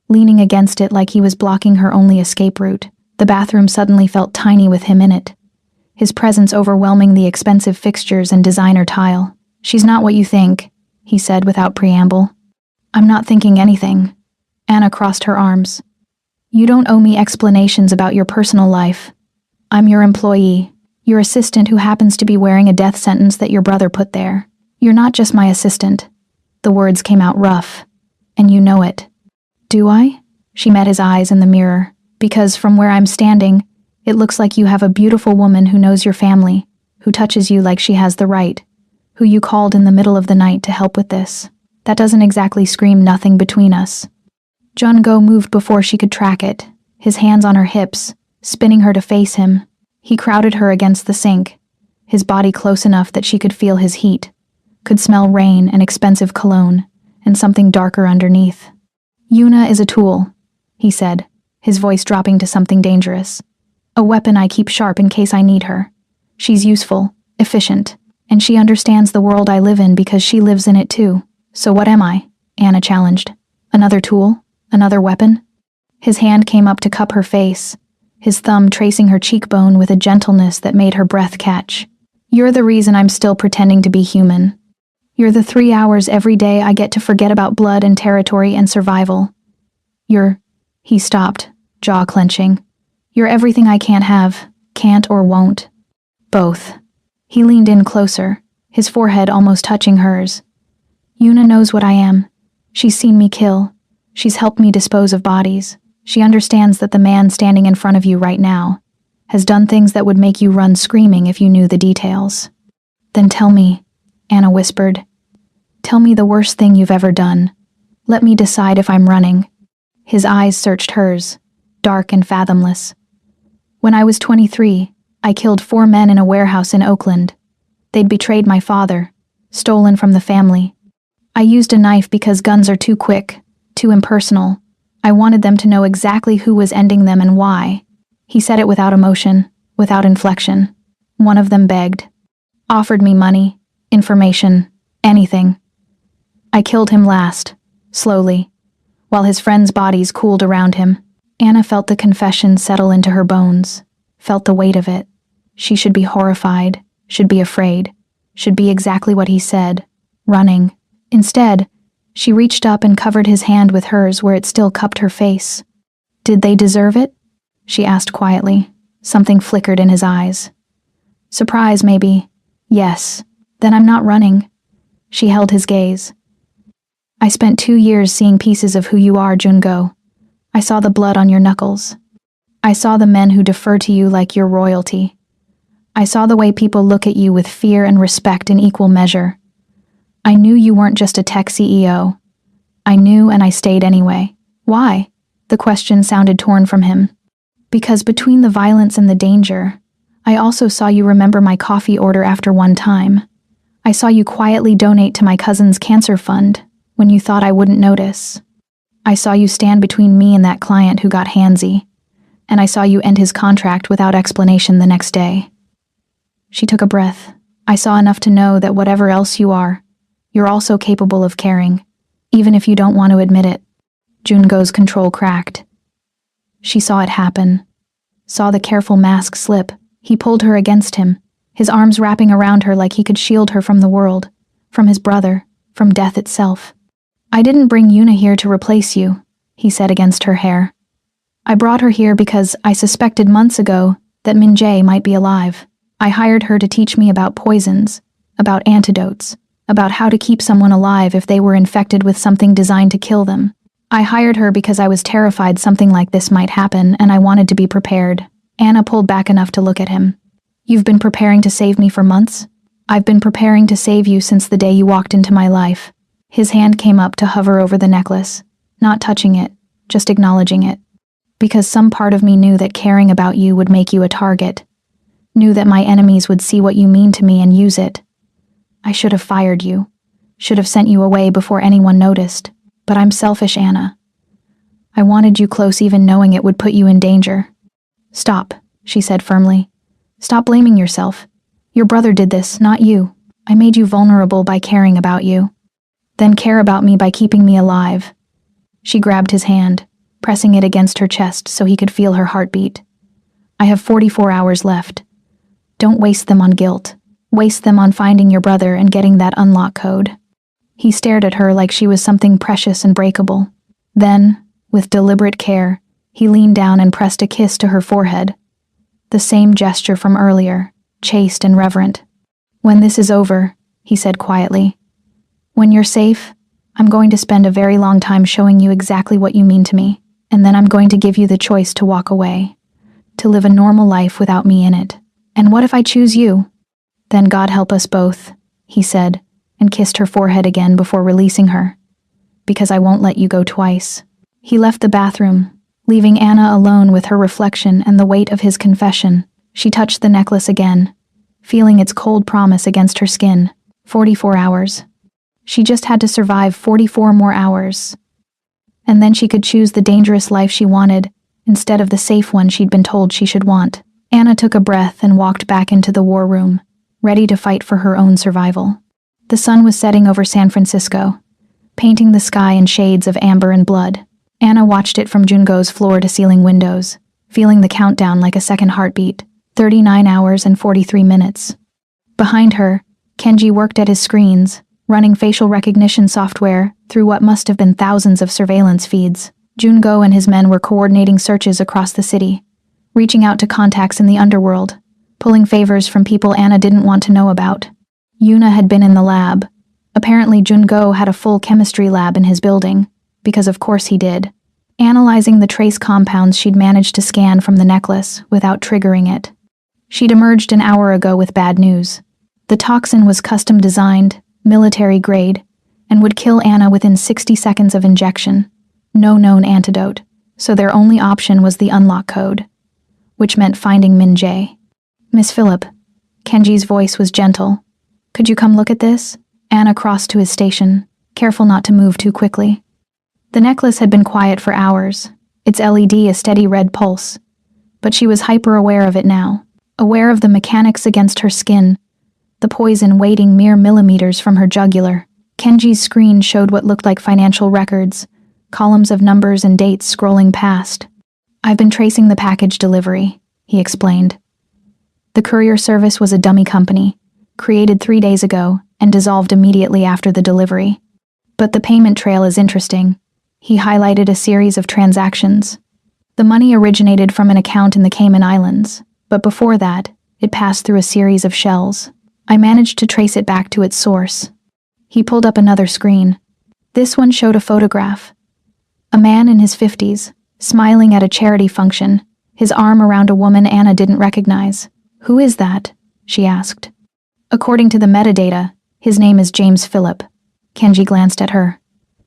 leaning against it like he was blocking her only escape route. The bathroom suddenly felt tiny with him in it, his presence overwhelming the expensive fixtures and designer tile. She's not what you think, he said without preamble. I'm not thinking anything. Anna crossed her arms. You don't owe me explanations about your personal life. I'm your employee, your assistant who happens to be wearing a death sentence that your brother put there. You're not just my assistant. The words came out rough, and you know it. Do I? She met his eyes in the mirror, because from where I'm standing, it looks like you have a beautiful woman who knows your family, who touches you like she has the right, who you called in the middle of the night to help with this. That doesn't exactly scream nothing between us. Jun-go moved before she could track it, his hands on her hips, spinning her to face him. He crowded her against the sink, his body close enough that she could feel his heat, could smell rain and expensive cologne, and something darker underneath. Yuna is a tool, he said, his voice dropping to something dangerous. A weapon I keep sharp in case I need her. She's useful, efficient, and she understands the world I live in because she lives in it too. So what am I? Anna challenged. Another tool? Another weapon? His hand came up to cup her face, his thumb tracing her cheekbone with a gentleness that made her breath catch. You're the reason I'm still pretending to be human. You're the 3 hours every day I get to forget about blood and territory and survival. He stopped, jaw clenching. You're everything I can't have, can't or won't. Both. He leaned in closer, his forehead almost touching hers. Yuna knows what I am. She's seen me kill. She's helped me dispose of bodies. She understands that the man standing in front of you right now has done things that would make you run screaming if you knew the details. Then tell me, Anna whispered. Tell me the worst thing you've ever done. Let me decide if I'm running. His eyes searched hers, dark and fathomless. When I was 23, I killed 4 men in a warehouse in Oakland. They'd betrayed my father, stolen from the family. I used a knife because guns are too quick, too impersonal. I wanted them to know exactly who was ending them and why. He said it without emotion, without inflection. One of them begged. Offered me money, information, anything. I killed him last, slowly, while his friends' bodies cooled around him. Anna felt the confession settle into her bones, felt the weight of it. She should be horrified, should be afraid, should be exactly what he said, running. Instead, she reached up and covered his hand with hers where it still cupped her face. Did they deserve it? She asked quietly. Something flickered in his eyes. Surprise, maybe. Yes. Then I'm not running. She held his gaze. I spent 2 years seeing pieces of who you are, Jun-go. I saw the blood on your knuckles. I saw the men who defer to you like you're royalty. I saw the way people look at you with fear and respect in equal measure. I knew you weren't just a tech CEO. I knew, and I stayed anyway. Why? The question sounded torn from him. Because between the violence and the danger, I also saw you remember my coffee order after one time. I saw you quietly donate to my cousin's cancer fund when you thought I wouldn't notice. I saw you stand between me and that client who got handsy, and I saw you end his contract without explanation the next day. She took a breath. I saw enough to know that whatever else you are, you're also capable of caring, even if you don't want to admit it. Jun-go's control cracked. She saw it happen, saw the careful mask slip. He pulled her against him, his arms wrapping around her like he could shield her from the world, from his brother, from death itself. I didn't bring Yuna here to replace you, he said against her hair. I brought her here because I suspected months ago that Min-jae might be alive. I hired her to teach me about poisons, about antidotes, about how to keep someone alive if they were infected with something designed to kill them. I hired her because I was terrified something like this might happen and I wanted to be prepared. Anna pulled back enough to look at him. You've been preparing to save me for months? I've been preparing to save you since the day you walked into my life. His hand came up to hover over the necklace, not touching it, just acknowledging it. Because some part of me knew that caring about you would make you a target. Knew that my enemies would see what you mean to me and use it. I should have fired you. Should have sent you away before anyone noticed. But I'm selfish, Anna. I wanted you close even knowing it would put you in danger. Stop, she said firmly. Stop blaming yourself. Your brother did this, not you. I made you vulnerable by caring about you. Then care about me by keeping me alive. She grabbed his hand, pressing it against her chest so he could feel her heartbeat. I have 44 hours left. Don't waste them on guilt. Waste them on finding your brother and getting that unlock code. He stared at her like she was something precious and breakable. Then, With deliberate care, he leaned down and pressed a kiss to her forehead. The same gesture from earlier, chaste and reverent. "When this is over," he said quietly, "when you're safe, I'm going to spend a very long time showing you exactly what you mean to me, and then I'm going to give you the choice to walk away, to live a normal life without me in it. And what if I choose you? Then God help us both," he said, and kissed her forehead again before releasing her. "Because I won't let you go twice." He left the bathroom, leaving Anna alone with her reflection and the weight of his confession. She touched the necklace again, feeling its cold promise against her skin. 44 hours. She just had to survive 44 more hours. And then she could choose the dangerous life she wanted, instead of the safe one she'd been told she should want. Anna took a breath and walked back into the war room, ready to fight for her own survival. The sun was setting over San Francisco, painting the sky in shades of amber and blood. Anna watched it from Jungo's floor-to-ceiling windows, feeling the countdown like a second heartbeat. 39 hours and 43 minutes. Behind her, Kenji worked at his screens, running facial recognition software through what must have been thousands of surveillance feeds. Jungo and his men were coordinating searches across the city, reaching out to contacts in the underworld, pulling favors from people Anna didn't want to know about. Yuna had been in the lab. Apparently Jungo had a full chemistry lab in his building, because of course he did, analyzing the trace compounds she'd managed to scan from the necklace without triggering it. She'd emerged an hour ago with bad news. The toxin was custom designed, military grade, and would kill Anna within 60 seconds of injection. No known antidote, so their only option was the unlock code, which meant finding Min Jae. "Miss Phillip," Kenji's voice was gentle. "Could you come look at this?" Anna crossed to his station, careful not to move too quickly. The necklace had been quiet for hours, its LED a steady red pulse, but she was hyper-aware of it now. Aware of the mechanics against her skin, the poison waiting mere millimeters from her jugular. Kenji's screen showed what looked like financial records, columns of numbers and dates scrolling past. "I've been tracing the package delivery," he explained. "The courier service was a dummy company, created 3 days ago and dissolved immediately after the delivery. But the payment trail is interesting." He highlighted a series of transactions. The money originated from an account in the Cayman Islands, but before that, it passed through a series of shells. I managed to trace it back to its source. He pulled up another screen. This one showed a photograph. A man in his 50s, smiling at a charity function, his arm around a woman Anna didn't recognize. "Who is that?" she asked. "According to the metadata, his name is James Phillip." Kenji glanced at her.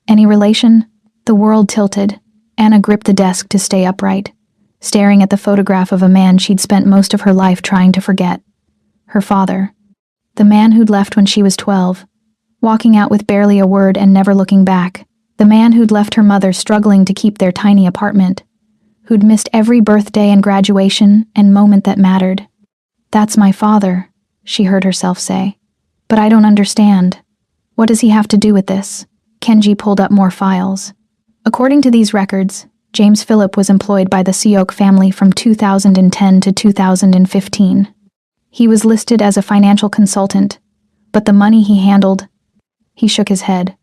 "Any relation?" The world tilted. Anna gripped the desk to stay upright, staring at the photograph of a man she'd spent most of her life trying to forget. Her father. The man who'd left when she was 12, walking out with barely a word and never looking back. The man who'd left her mother struggling to keep their tiny apartment, who'd missed every birthday and graduation and moment that mattered. "That's my father," she heard herself say. "But I don't understand. What does he have to do with this?" Kenji pulled up more files. According to these records, James Phillip was employed by the Seok family from 2010 to 2015. He was listed as a financial consultant, but the money he handled, he shook his head.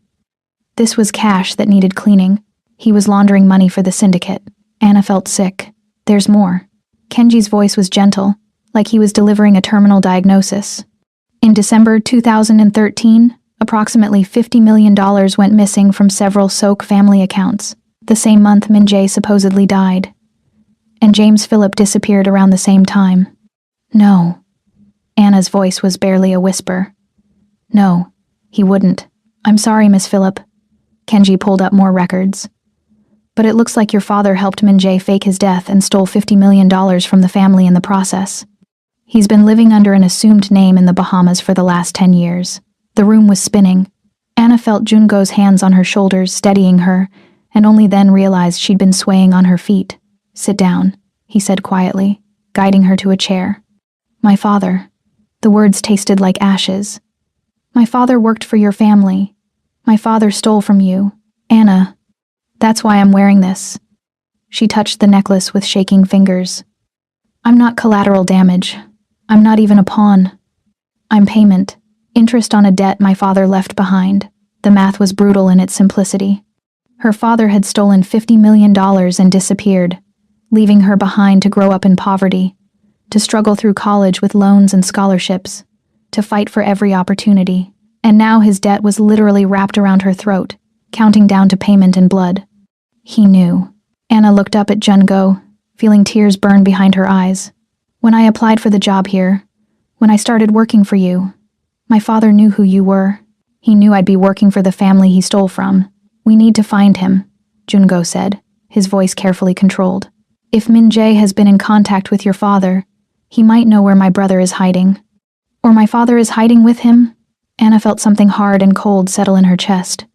This was cash that needed cleaning. He was laundering money for the syndicate. Anna felt sick. "There's more." Kenji's voice was gentle, like he was delivering a terminal diagnosis. In December 2013, approximately $50 million went missing from several Seok family accounts. The same month Min Jae supposedly died. And James Phillip disappeared around the same time. "No." Anna's voice was barely a whisper. "No, he wouldn't. I'm sorry, Miss Phillip." Kenji pulled up more records. "But it looks like your father helped Min Jae fake his death and stole $50 million from the family in the process. He's been living under an assumed name in the Bahamas for the last 10 years. The room was spinning. Anna felt Jungo's hands on her shoulders steadying her, and only then realized she'd been swaying on her feet. "Sit down," he said quietly, guiding her to a chair. "My father." The words tasted like ashes. "My father worked for your family. My father stole from you. Anna. That's why I'm wearing this." She touched the necklace with shaking fingers. "I'm not collateral damage. I'm not even a pawn. I'm payment. Interest on a debt my father left behind." The math was brutal in its simplicity. Her father had stolen $50 million and disappeared, leaving her behind to grow up in poverty, to struggle through college with loans and scholarships, to fight for every opportunity. And now his debt was literally wrapped around her throat, counting down to payment in blood. He knew. Anna looked up at Jungo, feeling tears burn behind her eyes. When I applied for the job here, when I started working for you, my father knew who you were. He knew I'd be working for the family he stole from. We need to find him, Jungo said, his voice carefully controlled. If Min Jae has been in contact with your father, he might know where my brother is hiding. Or my father is hiding with him? Anna felt something hard and cold settle in her chest.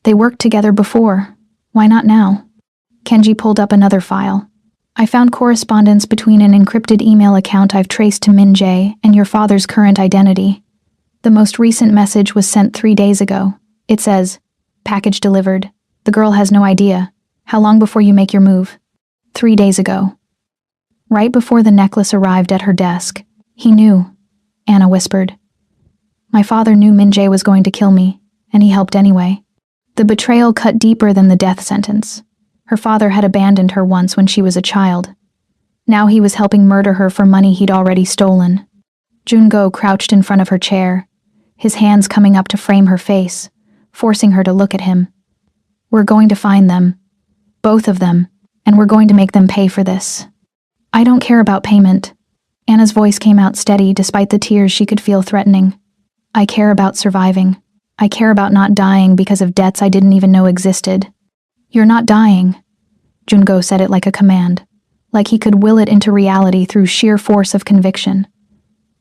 They worked together before. Why not now? Kenji pulled up another file. I found correspondence between an encrypted email account I've traced to Min Jae and your father's current identity. The most recent message was sent 3 days ago. It says, "Package delivered. The girl has no idea. How long before you make your move?" 3 days ago. Right before the necklace arrived at her desk. He knew, Anna whispered. My father knew Min Jae was going to kill me, and he helped anyway. The betrayal cut deeper than the death sentence. Her father had abandoned her once when she was a child. Now he was helping murder her for money he'd already stolen. Jungo crouched in front of her chair, his hands coming up to frame her face, forcing her to look at him. We're going to find them. Both of them. And we're going to make them pay for this. I don't care about payment. Anna's voice came out steady despite the tears she could feel threatening. I care about surviving. I care about not dying because of debts I didn't even know existed. You're not dying. Jungo said it like a command, like he could will it into reality through sheer force of conviction.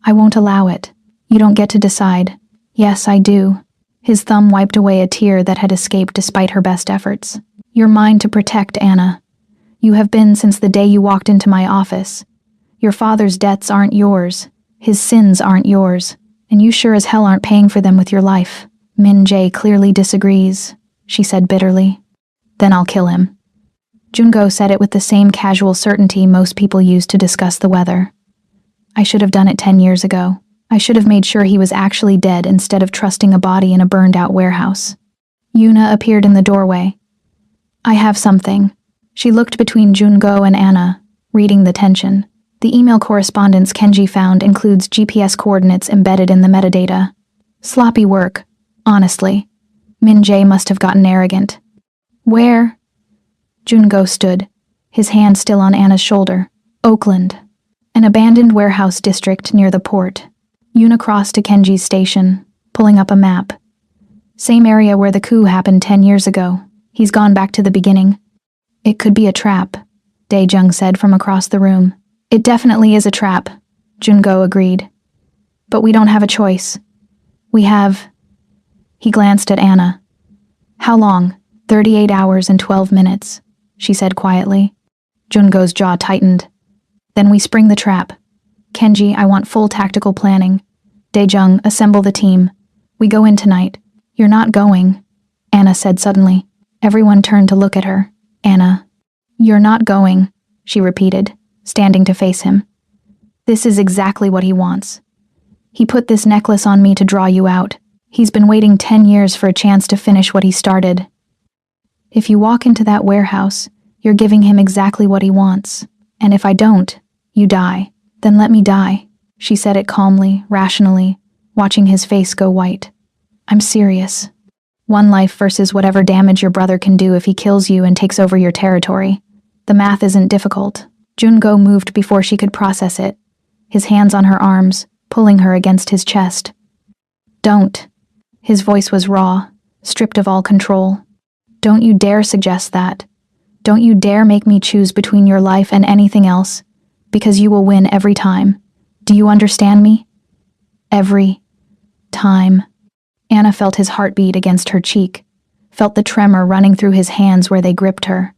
I won't allow it. You don't get to decide. Yes, I do. His thumb wiped away a tear that had escaped despite her best efforts. You're mine to protect, Anna. You have been since the day you walked into my office. Your father's debts aren't yours. His sins aren't yours. And you sure as hell aren't paying for them with your life. Min Jae clearly disagrees, she said bitterly. Then I'll kill him. Jungo said it with the same casual certainty most people use to discuss the weather. I should have done it 10 years ago. I should have made sure he was actually dead instead of trusting a body in a burned-out warehouse. Yuna appeared in the doorway. I have something. She looked between Jungo and Anna, reading the tension. The email correspondence Kenji found includes GPS coordinates embedded in the metadata. Sloppy work, honestly. Min Jae must have gotten arrogant. Where? Jungo stood, his hand still on Anna's shoulder. Oakland. An abandoned warehouse district near the port. Yuna crossed to Kenji's station, pulling up a map. Same area where the coup happened 10 years ago. He's gone back to the beginning. It could be a trap, Daejung said from across the room. It definitely is a trap, Jungo agreed. But we don't have a choice. We have... He glanced at Anna. How long? 38 hours and 12 minutes, she said quietly. Jungo's jaw tightened. Then we spring the trap. Kenji, I want full tactical planning. Daejung, assemble the team. We go in tonight. You're not going, Anna said suddenly. Everyone turned to look at her. Anna. You're not going, she repeated, standing to face him. This is exactly what he wants. He put this necklace on me to draw you out. He's been waiting 10 years for a chance to finish what he started. If you walk into that warehouse, you're giving him exactly what he wants. And if I don't, you die. Then let me die, she said it calmly, rationally, watching his face go white. I'm serious. One life versus whatever damage your brother can do if he kills you and takes over your territory. The math isn't difficult. Jungo moved before she could process it, his hands on her arms, pulling her against his chest. Don't. His voice was raw, stripped of all control. Don't you dare suggest that. Don't you dare make me choose between your life and anything else, because you will win every time. Do you understand me? Every time. Anna felt his heartbeat against her cheek, felt the tremor running through his hands where they gripped her.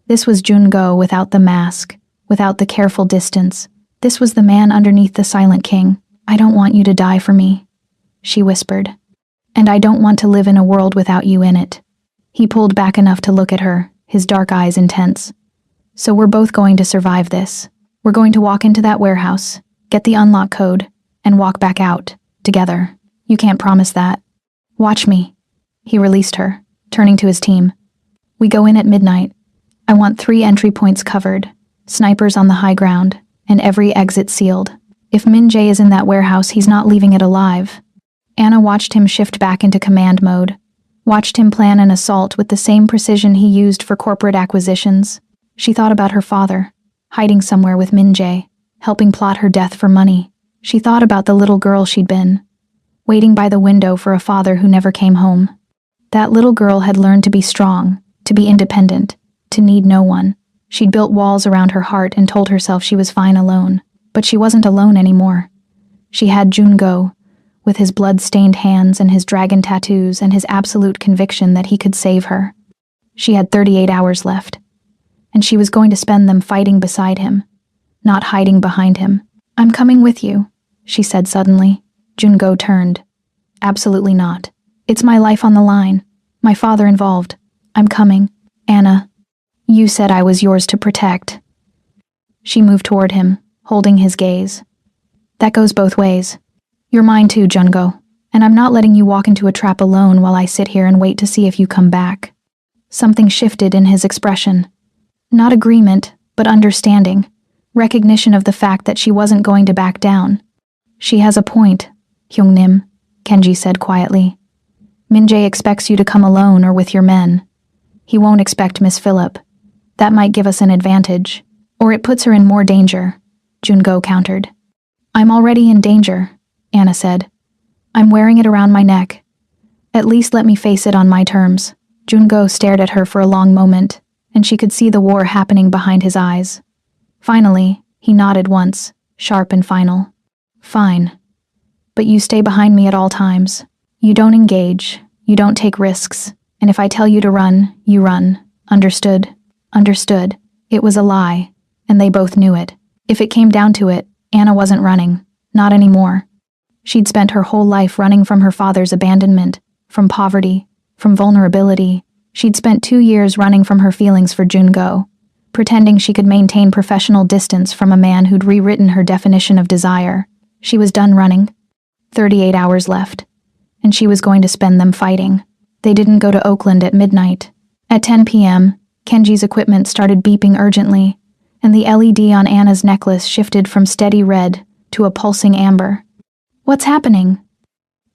This was Jungo without the mask, without the careful distance. This was the man underneath the Silent King. I don't want you to die for me, she whispered. And I don't want to live in a world without you in it. He pulled back enough to look at her, his dark eyes intense. So we're both going to survive this. We're going to walk into that warehouse, get the unlock code, and walk back out, together. You can't promise that. Watch me. He released her, turning to his team. We go in at midnight. I want 3 entry points covered, snipers on the high ground, and every exit sealed. If Min Jae is in that warehouse, he's not leaving it alive. Anna watched him shift back into command mode, watched him plan an assault with the same precision he used for corporate acquisitions. She thought about her father, hiding somewhere with Min Jae, helping plot her death for money. She thought about the little girl she'd been, waiting by the window for a father who never came home. That little girl had learned to be strong, to be independent, to need no one. She'd built walls around her heart and told herself she was fine alone. But she wasn't alone anymore. She had Jungo, with his blood-stained hands and his dragon tattoos and his absolute conviction that he could save her. She had 38 hours left, and she was going to spend them fighting beside him, not hiding behind him. "I'm coming with you," she said suddenly. Jungo turned. "Absolutely not. It's my life on the line. My father involved. I'm coming." "Anna, you said I was yours to protect." She moved toward him, holding his gaze. "That goes both ways. You're mine too, Jungo, and I'm not letting you walk into a trap alone while I sit here and wait to see if you come back." Something shifted in his expression. Not agreement, but understanding, recognition of the fact that she wasn't going to back down. "She has a point, Hyungnim," Kenji said quietly. "Min Jae expects you to come alone or with your men. He won't expect Miss Phillip. That might give us an advantage, or it puts her in more danger," Jungo countered. "I'm already in danger," Anna said. "I'm wearing it around my neck. At least let me face it on my terms." Jungo stared at her for a long moment, and she could see the war happening behind his eyes. Finally, he nodded once, sharp and final. "Fine. But you stay behind me at all times. You don't engage, you don't take risks, and if I tell you to run, you run. Understood?" Understood. It was a lie, and they both knew it. If it came down to it, Anna wasn't running. Not anymore. She'd spent her whole life running from her father's abandonment, from poverty, from vulnerability. She'd spent 2 years running from her feelings for Jungo, pretending she could maintain professional distance from a man who'd rewritten her definition of desire. She was done running. 38 hours left, and she was going to spend them fighting. They didn't go to Oakland at midnight. At 10 p.m., Kenji's equipment started beeping urgently, and the LED on Anna's necklace shifted from steady red to a pulsing amber. "What's happening?"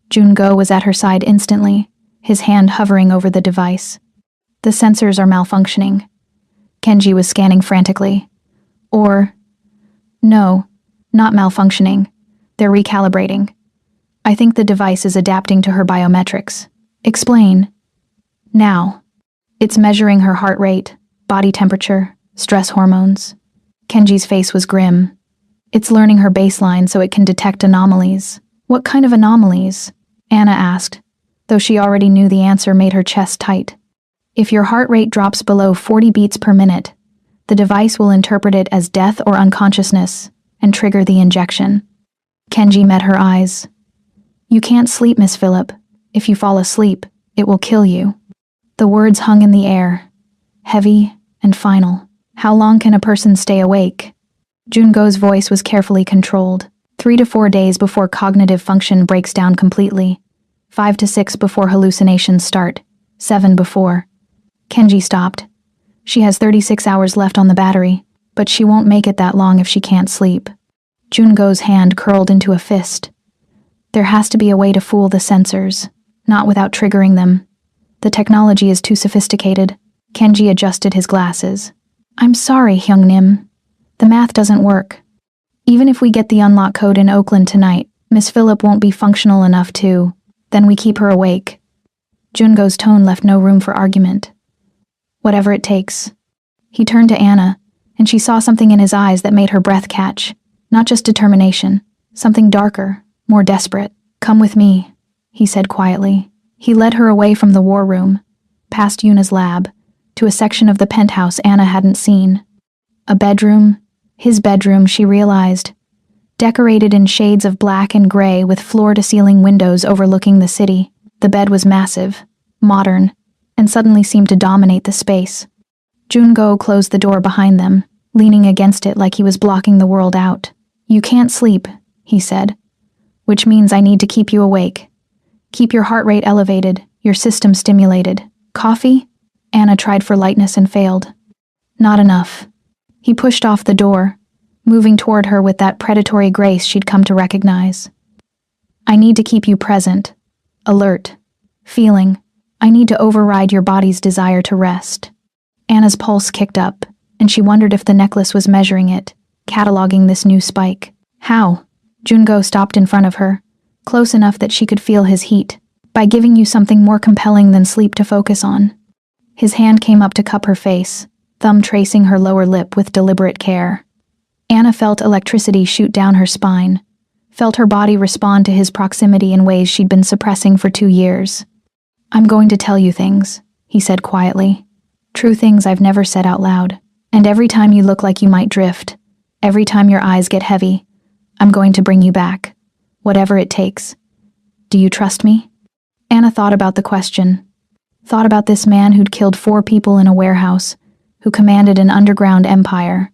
Jungo was at her side instantly, his hand hovering over the device. "The sensors are malfunctioning." Kenji was scanning frantically. No, not malfunctioning. They're recalibrating. I think the device is adapting to her biometrics. Explain." "Now." "It's measuring her heart rate, body temperature, stress hormones." Kenji's face was grim. "It's learning her baseline so it can detect anomalies." "What kind of anomalies?" Anna asked, though she already knew the answer made her chest tight. "If your heart rate drops below 40 beats per minute, the device will interpret it as death or unconsciousness and trigger the injection." Kenji met her eyes. "You can't sleep, Miss Phillip. If you fall asleep, it will kill you." The words hung in the air, heavy and final. How long can a person stay awake? Jungo's voice was carefully controlled. 3 to 4 days before cognitive function breaks down completely. 5 to 6 before hallucinations start. 7 before. Kenji stopped. She has 36 hours left on the battery, but she won't make it that long if she can't sleep. Jungo's hand curled into a fist. There has to be a way to fool the sensors, not without triggering them. The technology is too sophisticated. Kenji adjusted his glasses. "I'm sorry, Hyungnim. The math doesn't work. Even if we get the unlock code in Oakland tonight, Miss Phillip won't be functional enough to. Then we keep her awake." Jungo's tone left no room for argument. "Whatever it takes." He turned to Anna, and she saw something in his eyes that made her breath catch. Not just determination, something darker, more desperate. "Come with me," he said quietly. He led her away from the war room, past Yuna's lab, to a section of the penthouse Anna hadn't seen. A bedroom, his bedroom, she realized, decorated in shades of black and gray with floor-to-ceiling windows overlooking the city. The bed was massive, modern, and suddenly seemed to dominate the space. Jungo closed the door behind them, leaning against it like he was blocking the world out. "You can't sleep," he said, "which means I need to keep you awake. Keep your heart rate elevated, your system stimulated. Coffee?" Anna tried for lightness and failed. Not enough. He pushed off the door, moving toward her with that predatory grace she'd come to recognize. I need to keep you present, alert, feeling. I need to override your body's desire to rest. Anna's pulse kicked up, and she wondered if the necklace was measuring it, cataloging this new spike. How? Jungo stopped in front of her, close enough that she could feel his heat. By giving you something more compelling than sleep to focus on. His hand came up to cup her face, thumb tracing her lower lip with deliberate care. Anna felt electricity shoot down her spine, felt her body respond to his proximity in ways she'd been suppressing for 2 years. I'm going to tell you things, he said quietly. True things I've never said out loud. And every time you look like you might drift, every time your eyes get heavy, I'm going to bring you back. Whatever it takes. Do you trust me? Anna thought about the question. Thought about this man who'd killed 4 people in a warehouse, who commanded an underground empire,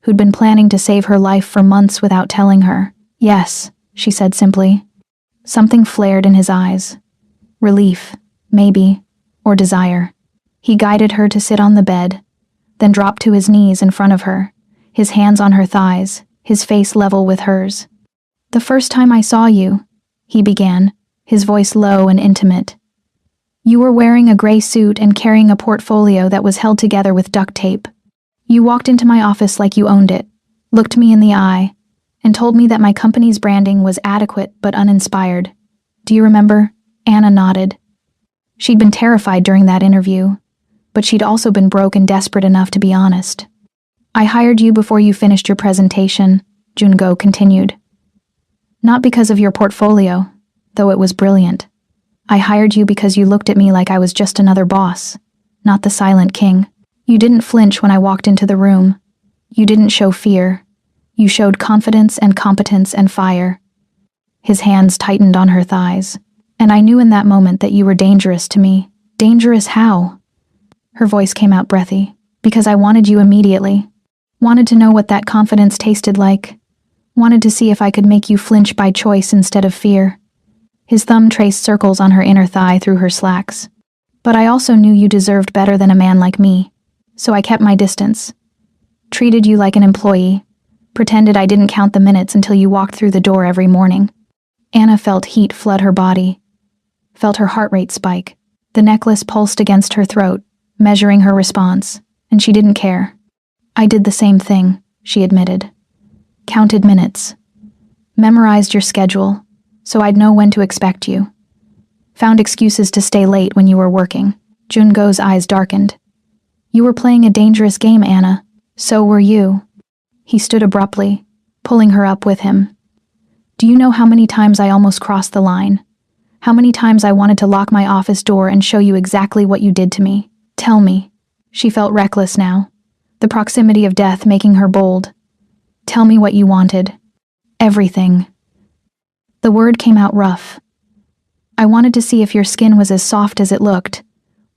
who'd been planning to save her life for months without telling her. Yes, she said simply. Something flared in his eyes. Relief, maybe, or desire. He guided her to sit on the bed, then dropped to his knees in front of her, his hands on her thighs, his face level with hers. The first time I saw you, he began, his voice low and intimate. You were wearing a gray suit and carrying a portfolio that was held together with duct tape. You walked into my office like you owned it, looked me in the eye, and told me that my company's branding was adequate but uninspired. Do you remember? Anna nodded. She'd been terrified during that interview, but she'd also been broke and desperate enough to be honest. I hired you before you finished your presentation, Jungo continued. Not because of your portfolio, though it was brilliant. I hired you because you looked at me like I was just another boss, not the silent king. You didn't flinch when I walked into the room. You didn't show fear. You showed confidence and competence and fire. His hands tightened on her thighs, and I knew in that moment that you were dangerous to me. Dangerous how? Her voice came out breathy. Because I wanted you immediately. Wanted to know what that confidence tasted like. Wanted to see if I could make you flinch by choice instead of fear. His thumb traced circles on her inner thigh through her slacks. But I also knew you deserved better than a man like me, so I kept my distance. Treated you like an employee. Pretended I didn't count the minutes until you walked through the door every morning. Anna felt heat flood her body. Felt her heart rate spike. The necklace pulsed against her throat, measuring her response, and she didn't care. I did the same thing, she admitted. Counted minutes. Memorized your schedule, so I'd know when to expect you. Found excuses to stay late when you were working. Jungo's eyes darkened. You were playing a dangerous game, Anna. So were you. He stood abruptly, pulling her up with him. Do you know how many times I almost crossed the line? How many times I wanted to lock my office door and show you exactly what you did to me? Tell me. She felt reckless now, the proximity of death making her bold. Tell me what you wanted. Everything. The word came out rough. I wanted to see if your skin was as soft as it looked.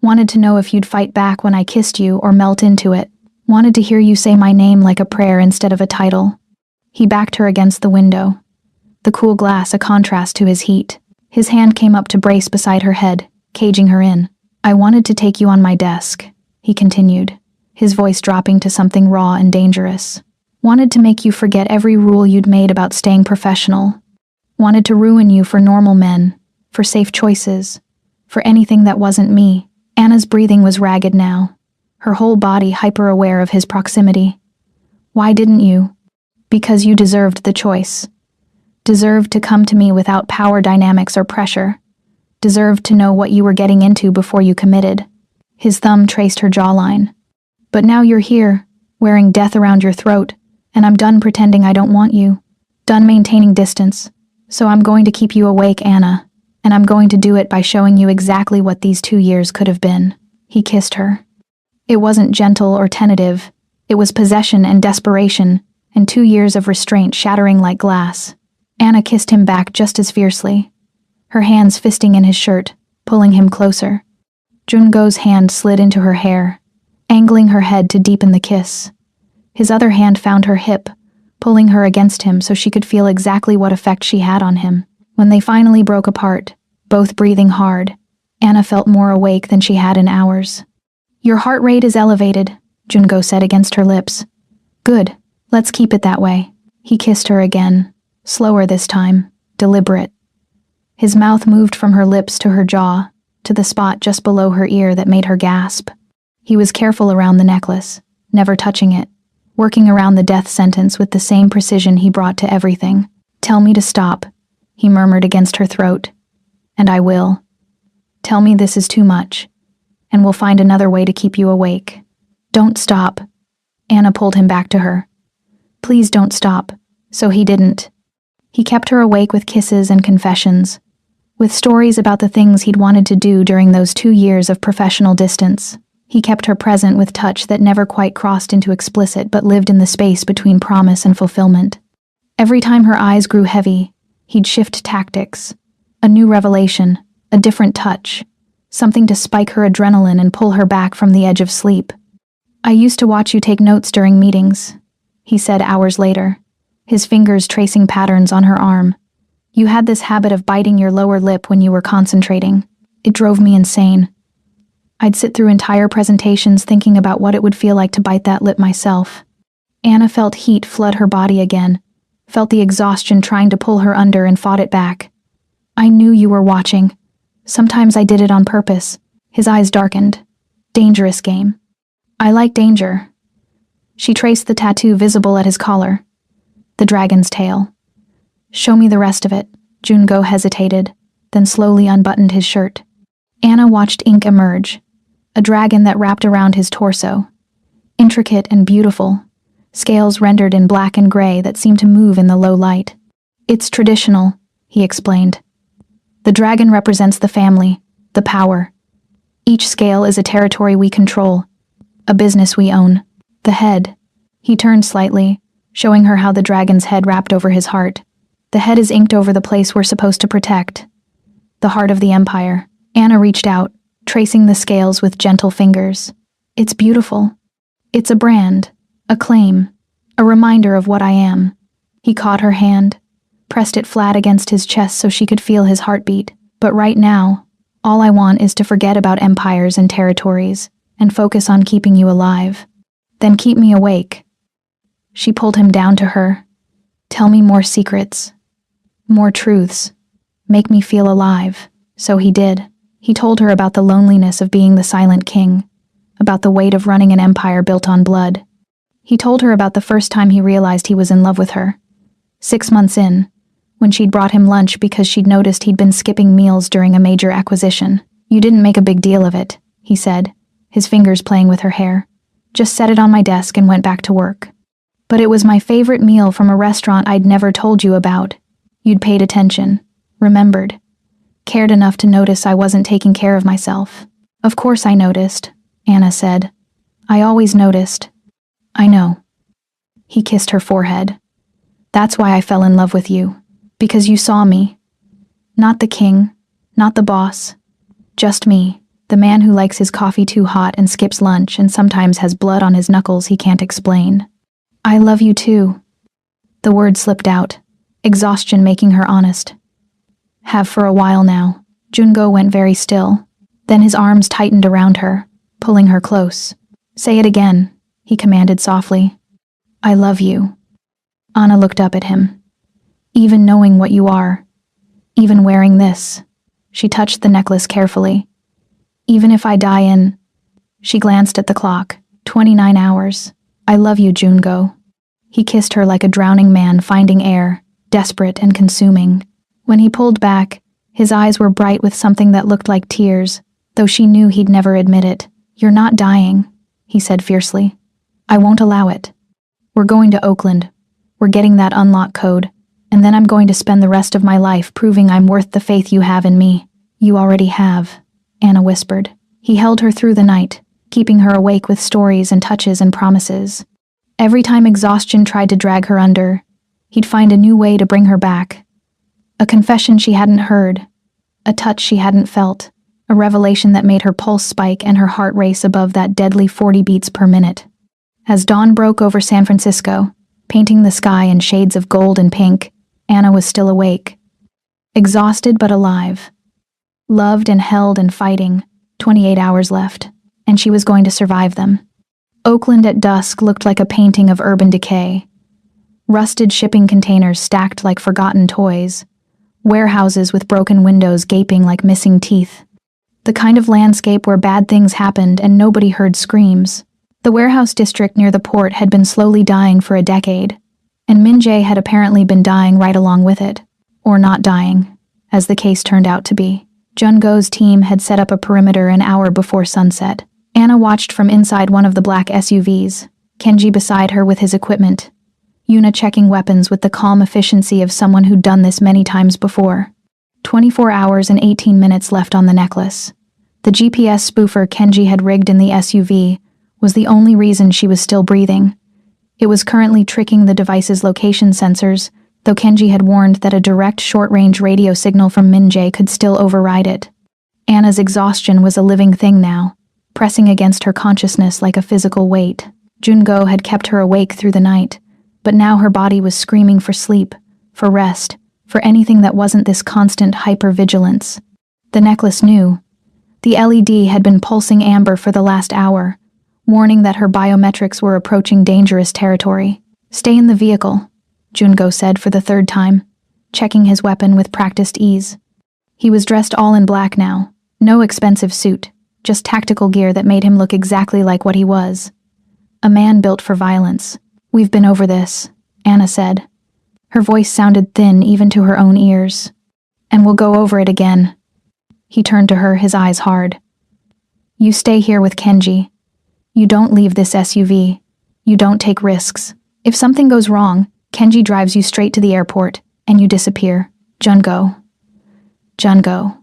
Wanted to know if you'd fight back when I kissed you or melt into it. Wanted to hear you say my name like a prayer instead of a title. He backed her against the window, the cool glass a contrast to his heat. His hand came up to brace beside her head, caging her in. I wanted to take you on my desk, he continued, his voice dropping to something raw and dangerous. Wanted to make you forget every rule you'd made about staying professional. Wanted to ruin you for normal men, for safe choices, for anything that wasn't me. Anna's breathing was ragged now, her whole body hyper-aware of his proximity. Why didn't you? Because you deserved the choice. Deserved to come to me without power dynamics or pressure. Deserved to know what you were getting into before you committed. His thumb traced her jawline. But now you're here, wearing death around your throat, and I'm done pretending I don't want you. Done maintaining distance. So I'm going to keep you awake, Anna, and I'm going to do it by showing you exactly what these 2 years could have been. He kissed her. It wasn't gentle or tentative. It was possession and desperation, and 2 years of restraint shattering like glass. Anna kissed him back just as fiercely, her hands fisting in his shirt, pulling him closer. Jungo's hand slid into her hair, angling her head to deepen the kiss. His other hand found her hip, pulling her against him so she could feel exactly what effect she had on him. When they finally broke apart, both breathing hard, Anna felt more awake than she had in hours. Your heart rate is elevated, Junko said against her lips. Good, let's keep it that way. He kissed her again, slower this time, deliberate. His mouth moved from her lips to her jaw, to the spot just below her ear that made her gasp. He was careful around the necklace, never touching it, working around the death sentence with the same precision he brought to everything. Tell me to stop, he murmured against her throat. And I will. Tell me this is too much, and we'll find another way to keep you awake. Don't stop. Anna pulled him back to her. Please don't stop. So he didn't. He kept her awake with kisses and confessions, with stories about the things he'd wanted to do during those 2 years of professional distance. He kept her present with touch that never quite crossed into explicit but lived in the space between promise and fulfillment. Every time her eyes grew heavy, he'd shift tactics. A new revelation, a different touch, something to spike her adrenaline and pull her back from the edge of sleep. I used to watch you take notes during meetings, he said hours later, his fingers tracing patterns on her arm. You had this habit of biting your lower lip when you were concentrating. It drove me insane. I'd sit through entire presentations thinking about what it would feel like to bite that lip myself. Anna felt heat flood her body again, felt the exhaustion trying to pull her under and fought it back. I knew you were watching. Sometimes I did it on purpose. His eyes darkened. Dangerous game. I like danger. She traced the tattoo visible at his collar. The dragon's tail. Show me the rest of it. Junko hesitated, then slowly unbuttoned his shirt. Anna watched ink emerge, a dragon that wrapped around his torso. Intricate and beautiful, scales rendered in black and gray that seemed to move in the low light. It's traditional, he explained. The dragon represents the family, the power. Each scale is a territory we control, a business we own. The head. He turned slightly, showing her how the dragon's head wrapped over his heart. The head is inked over the place we're supposed to protect. The heart of the empire. Anna reached out, tracing the scales with gentle fingers. It's beautiful. It's a brand, a claim, a reminder of what I am. He caught her hand, pressed it flat against his chest so she could feel his heartbeat. But right now, all I want is to forget about empires and territories and focus on keeping you alive. Then keep me awake. She pulled him down to her. Tell me more secrets. More truths. Make me feel alive. So he did. He told her about the loneliness of being the silent king, about the weight of running an empire built on blood. He told her about the first time he realized he was in love with her. 6 months in, when she'd brought him lunch because she'd noticed he'd been skipping meals during a major acquisition. You didn't make a big deal of it, he said, his fingers playing with her hair. Just set it on my desk and went back to work. But it was my favorite meal from a restaurant I'd never told you about. You'd paid attention, remembered, cared enough to notice I wasn't taking care of myself. Of course I noticed, Anna said. I always noticed. I know. He kissed her forehead. That's why I fell in love with you. Because you saw me. Not the king, not the boss. Just me, the man who likes his coffee too hot and skips lunch and sometimes has blood on his knuckles he can't explain. I love you too. The word slipped out, exhaustion making her honest. Have for a while now. Junko went very still. Then his arms tightened around her, pulling her close. Say it again, he commanded softly. I love you. Anna looked up at him. Even knowing what you are. Even wearing this. She touched the necklace carefully. Even if I die in... She glanced at the clock. 29 hours. I love you, Junko. He kissed her like a drowning man finding air, desperate and consuming. When he pulled back, his eyes were bright with something that looked like tears, though she knew he'd never admit it. You're not dying, he said fiercely. I won't allow it. We're going to Oakland. We're getting that unlock code, and then I'm going to spend the rest of my life proving I'm worth the faith you have in me. You already have, Anna whispered. He held her through the night, keeping her awake with stories and touches and promises. Every time exhaustion tried to drag her under, he'd find a new way to bring her back. A confession she hadn't heard, a touch she hadn't felt, a revelation that made her pulse spike and her heart race above that deadly 40 beats per minute. As dawn broke over San Francisco, painting the sky in shades of gold and pink, Anna was still awake. Exhausted but alive. Loved and held and fighting, 28 hours left. and she was going to survive them. Oakland at dusk looked like a painting of urban decay. Rusted shipping containers stacked like forgotten toys. Warehouses with broken windows gaping like missing teeth. The kind of landscape where bad things happened and nobody heard screams. The warehouse district near the port had been slowly dying for a decade, and Min-jae had apparently been dying right along with it. Or not dying, as the case turned out to be. Jun-go's team had set up a perimeter an hour before sunset. Anna watched from inside one of the black SUVs, Kenji beside her with his equipment, Yuna checking weapons with the calm efficiency of someone who'd done this many times before. 24 hours and 18 minutes left on the necklace. The GPS spoofer Kenji had rigged in the SUV was the only reason she was still breathing. It was currently tricking the device's location sensors, though Kenji had warned that a direct short-range radio signal from Min-jae could still override it. Anna's exhaustion was a living thing now, pressing against her consciousness like a physical weight. Jun-go had kept her awake through the night, but now her body was screaming for sleep, for rest, for anything that wasn't this constant hyper-vigilance. The necklace knew. The LED had been pulsing amber for the last hour, warning that her biometrics were approaching dangerous territory. "Stay in the vehicle," Jun-go said for the third time, checking his weapon with practiced ease. He was dressed all in black now, no expensive suit, just tactical gear that made him look exactly like what he was. A man built for violence. "We've been over this," Anna said. Her voice sounded thin even to her own ears. "And we'll go over it again." He turned to her, his eyes hard. "You stay here with Kenji. You don't leave this SUV. You don't take risks. If something goes wrong, Kenji drives you straight to the airport, and you disappear. Jun-go. Jun-go.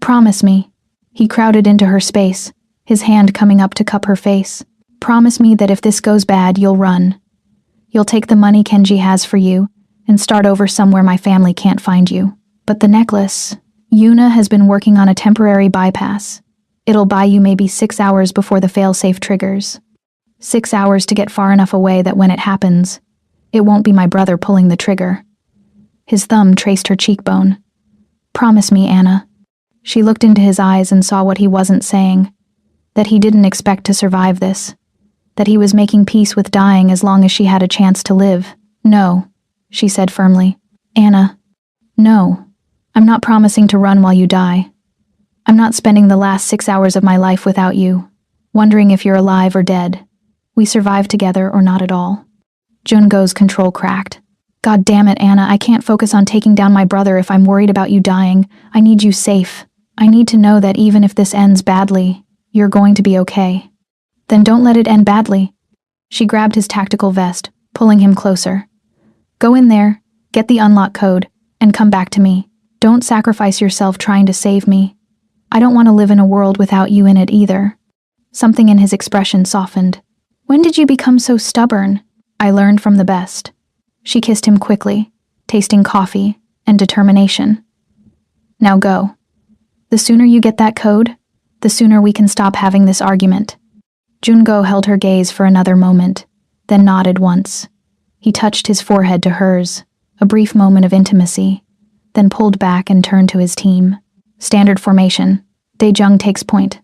Promise me." He crowded into her space, his hand coming up to cup her face. "Promise me that if this goes bad, you'll run. You'll take the money Kenji has for you, and start over somewhere my family can't find you. But the necklace, Yuna has been working on a temporary bypass. It'll buy you maybe 6 hours before the failsafe triggers. 6 hours to get far enough away that when it happens, it won't be my brother pulling the trigger." His thumb traced her cheekbone. "Promise me, Anna." She looked into his eyes and saw what he wasn't saying, that he didn't expect to survive this, that he was making peace with dying as long as she had a chance to live. "No," she said firmly. "Anna, no. I'm not promising to run while you die. I'm not spending the last 6 hours of my life without you, wondering if you're alive or dead. We survive together or not at all." Jun-go's control cracked. "God damn it, Anna, I can't focus on taking down my brother if I'm worried about you dying. I need you safe. I need to know that even if this ends badly, you're going to be okay." "Then don't let it end badly." She grabbed his tactical vest, pulling him closer. "Go in there, get the unlock code, and come back to me. Don't sacrifice yourself trying to save me. I don't want to live in a world without you in it either." Something in his expression softened. "When did you become so stubborn?" "I learned from the best." She kissed him quickly, tasting coffee and determination. "Now go. The sooner you get that code, the sooner we can stop having this argument." Jun-go held her gaze for another moment, then nodded once. He touched his forehead to hers, a brief moment of intimacy, then pulled back and turned to his team. "Standard formation. Dae-jung takes point.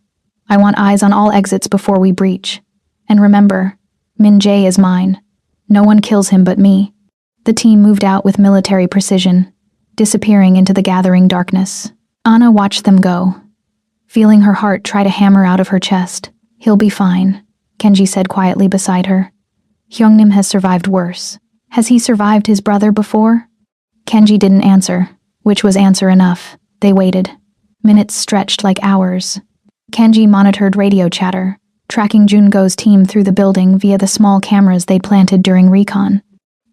I want eyes on all exits before we breach. And remember, Min-jae is mine. No one kills him but me." The team moved out with military precision, disappearing into the gathering darkness. Anna watched them go, feeling her heart try to hammer out of her chest. "He'll be fine," Kenji said quietly beside her. "Hyungnim has survived worse. Has he survived his brother before?" Kenji didn't answer, which was answer enough. They waited. Minutes stretched like hours. Kenji monitored radio chatter, tracking Jun-go's team through the building via the small cameras they'd planted during recon.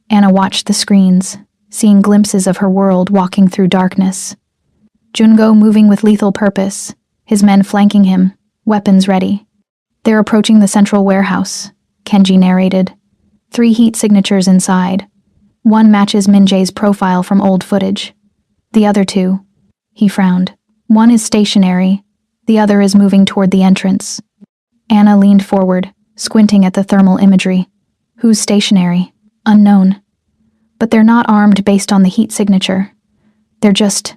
Anna watched the screens, seeing glimpses of her world walking through darkness. Jun-go moving with lethal purpose, his men flanking him, weapons ready. "They're approaching the central warehouse," Kenji narrated. 3 heat signatures inside. One matches Min-jae's profile from old footage. The other 2, he frowned. One is stationary, the other is moving toward the entrance. Anna leaned forward, squinting at the thermal imagery. "Who's stationary?" "Unknown. But they're not armed based on the heat signature. They're just..."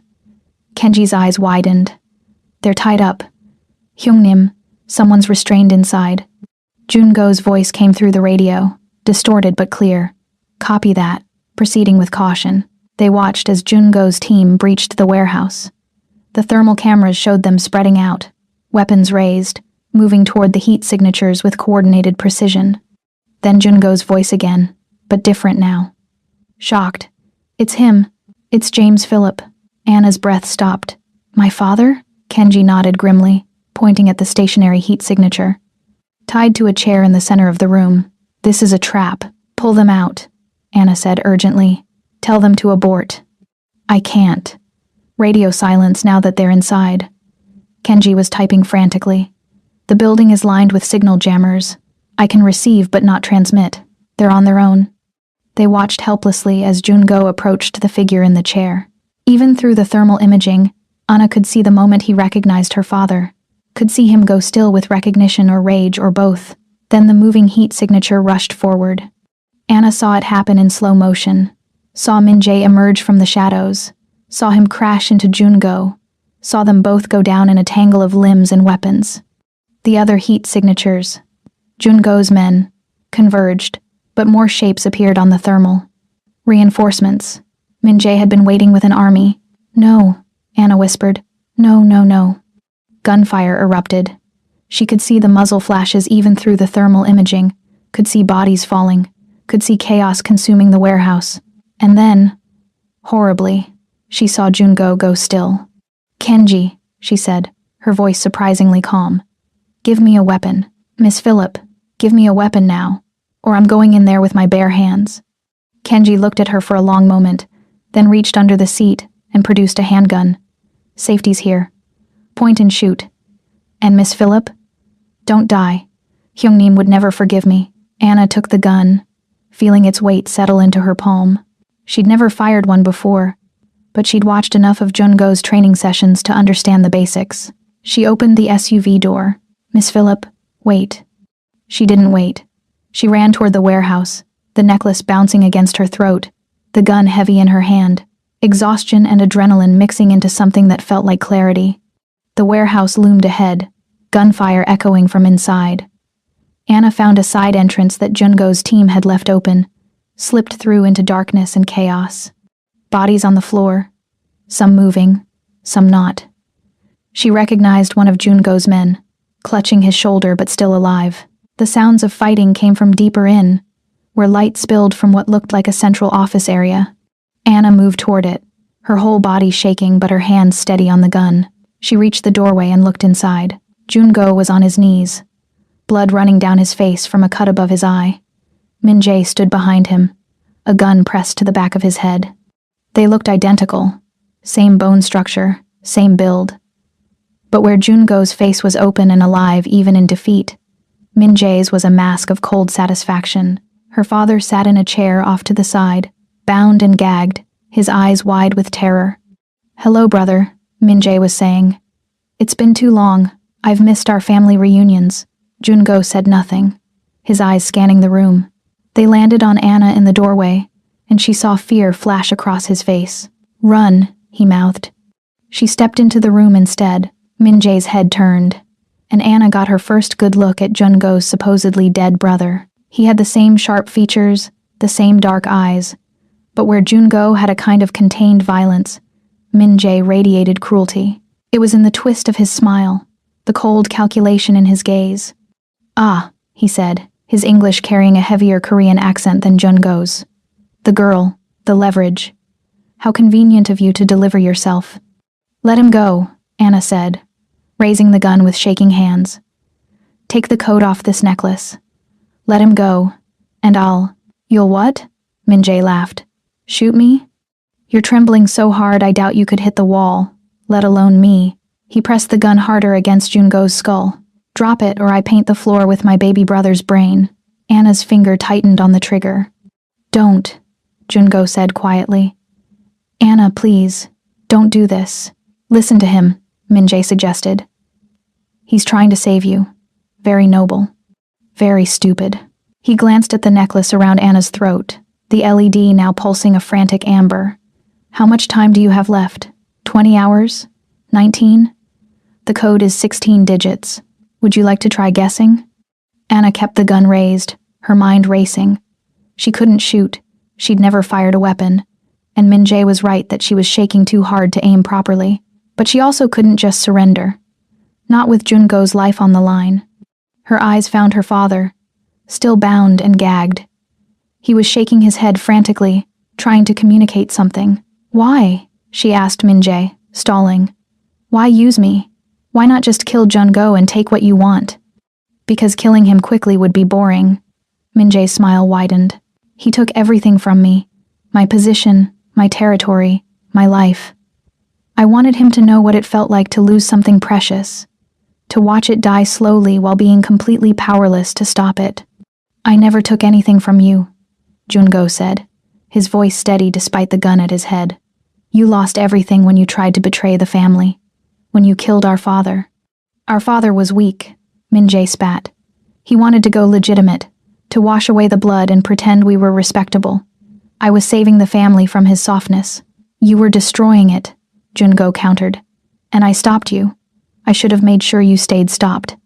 Kenji's eyes widened. "They're tied up. Hyungnim, Someone's restrained inside. Jungo's voice came through the radio, distorted but clear. Copy that, proceeding with caution. They watched as Jungo's team breached the warehouse. The thermal cameras showed them spreading out, weapons raised, moving toward the heat signatures with coordinated precision. Then Jungo's voice again, but different now. Shocked. It's him. It's James Phillip. Anna's breath stopped. My father? Kenji nodded grimly, pointing at the stationary heat signature. Tied to a chair in the center of the room. This is a trap. Pull them out, Anna said urgently. Tell them to abort. I can't. Radio silence now that they're inside. Kenji was typing frantically. The building is lined with signal jammers. I can receive but not transmit. They're on their own. They watched helplessly as Jungo approached the figure in the chair. Even through the thermal imaging, Anna could see the moment he recognized her father. Could see him go still with recognition or rage or both. Then the moving heat signature rushed forward. Anna saw it happen in slow motion. Saw Min-jae emerge from the shadows. Saw him crash into Jungo. Saw them both go down in a tangle of limbs and weapons. The other heat signatures, Jungo's men, converged, but more shapes appeared on the thermal. Reinforcements. Min-jae had been waiting with an army. No, Anna whispered. No, no, no. Gunfire erupted. She could see the muzzle flashes even through the thermal imaging, could see bodies falling, could see chaos consuming the warehouse. And then, horribly, she saw Jungo go still. Kenji, she said, her voice surprisingly calm. Give me a weapon. Miss Phillip, give me a weapon now, or I'm going in there with my bare hands. Kenji looked at her for a long moment, then reached under the seat and produced a handgun. Safety's here. Point and shoot. And Miss Phillip? Don't die. Hyungnim would never forgive me. Anna took the gun, feeling its weight settle into her palm. She'd never fired one before, but she'd watched enough of Jungo's training sessions to understand the basics. She opened the SUV door. Miss Phillip, wait. She didn't wait. She ran toward the warehouse, the necklace bouncing against her throat, the gun heavy in her hand, exhaustion and adrenaline mixing into something that felt like clarity. The warehouse loomed ahead, gunfire echoing from inside. Anna found a side entrance that Jungo's team had left open, slipped through into darkness and chaos. Bodies on the floor, some moving, some not. She recognized one of Jungo's men, clutching his shoulder but still alive. The sounds of fighting came from deeper in, where light spilled from what looked like a central office area. Anna moved toward it, her whole body shaking but her hands steady on the gun. She reached the doorway and looked inside. Jungo was on his knees, blood running down his face from a cut above his eye. Min-jae stood behind him, a gun pressed to the back of his head. They looked identical, same bone structure, same build. But where Jungo's face was open and alive even in defeat, Min-jae's was a mask of cold satisfaction. Her father sat in a chair off to the side, bound and gagged, his eyes wide with terror. Hello, brother, Min-jae was saying. It's been too long. I've missed our family reunions. Jungo said nothing, his eyes scanning the room. They landed on Anna in the doorway, and she saw fear flash across his face. Run, he mouthed. She stepped into the room instead. Min-jae's head turned, and Anna got her first good look at Jungo's supposedly dead brother. He had the same sharp features, the same dark eyes, but where Jungo had a kind of contained violence, Min-jae radiated cruelty. It was in the twist of his smile, the cold calculation in his gaze. Ah, he said, his English carrying a heavier Korean accent than Jungo's. The girl, the leverage. How convenient of you to deliver yourself. Let him go, Anna said, raising the gun with shaking hands. Take the coat off this necklace. Let him go, and You'll what? Min-jae laughed. Shoot me? You're trembling so hard I doubt you could hit the wall, let alone me. He pressed the gun harder against Jungo's skull. Drop it or I paint the floor with my baby brother's brain. Anna's finger tightened on the trigger. Don't, Jungo said quietly. Anna, please, don't do this. Listen to him, Min-jae suggested. He's trying to save you. Very noble. Very stupid. He glanced at the necklace around Anna's throat, the LED now pulsing a frantic amber. How much time do you have left? 20 hours? 19? The code is 16 digits. Would you like to try guessing? Anna kept the gun raised, her mind racing. She couldn't shoot. She'd never fired a weapon. And Min-jae was right that she was shaking too hard to aim properly. But she also couldn't just surrender. Not with Jungo's life on the line. Her eyes found her father, still bound and gagged. He was shaking his head frantically, trying to communicate something. Why? She asked Min-jae, stalling. Why use me? Why not just kill Jungo and take what you want? Because killing him quickly would be boring. Min-jae's smile widened. He took everything from me. My position, my territory, my life. I wanted him to know what it felt like to lose something precious. To watch it die slowly while being completely powerless to stop it. I never took anything from you, Jungo said, his voice steady despite the gun at his head. You lost everything when you tried to betray the family. When you killed our father. Our father was weak, Min-jae spat. He wanted to go legitimate, to wash away the blood and pretend we were respectable. I was saving the family from his softness. You were destroying it, Jungo countered. And I stopped you. I should have made sure you stayed stopped.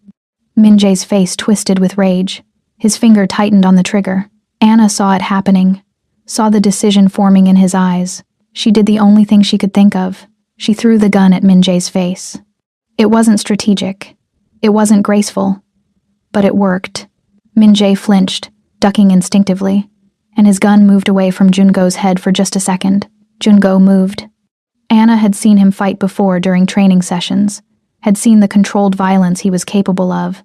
Min-jae's face twisted with rage. His finger tightened on the trigger. Anna saw it happening, saw the decision forming in his eyes. She did the only thing she could think of. She threw the gun at Min-jae's face. It wasn't strategic. It wasn't graceful. But it worked. Min-jae flinched, ducking instinctively, and his gun moved away from Jungo's head for just a second. Jungo moved. Anna had seen him fight before during training sessions, had seen the controlled violence he was capable of.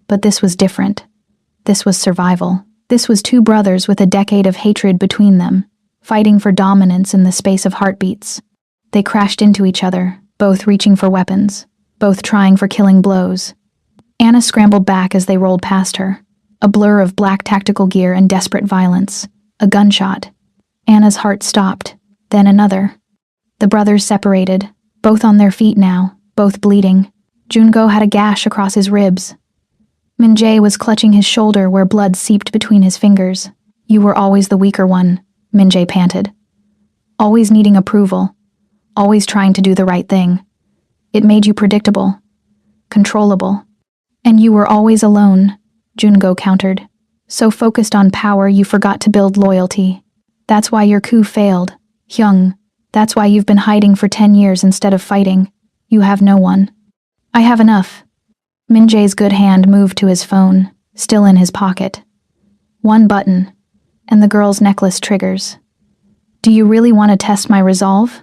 But this was different. This was survival. This was two brothers with a decade of hatred between them, fighting for dominance in the space of heartbeats. They crashed into each other, both reaching for weapons, both trying for killing blows. Anna scrambled back as they rolled past her, a blur of black tactical gear and desperate violence. A gunshot. Anna's heart stopped, then another. The brothers separated, both on their feet now, both bleeding. Jungo had a gash across his ribs. Min-jae was clutching his shoulder where blood seeped between his fingers. You were always the weaker one, Min-jae panted. Always needing approval. Always trying to do the right thing. It made you predictable. Controllable. And you were always alone, Jungo countered. So focused on power you forgot to build loyalty. That's why your coup failed, Hyung. That's why you've been hiding for 10 years instead of fighting. You have no one. I have enough. Min-jae's good hand moved to his phone, still in his pocket. One button, and the girl's necklace triggers. Do you really want to test my resolve?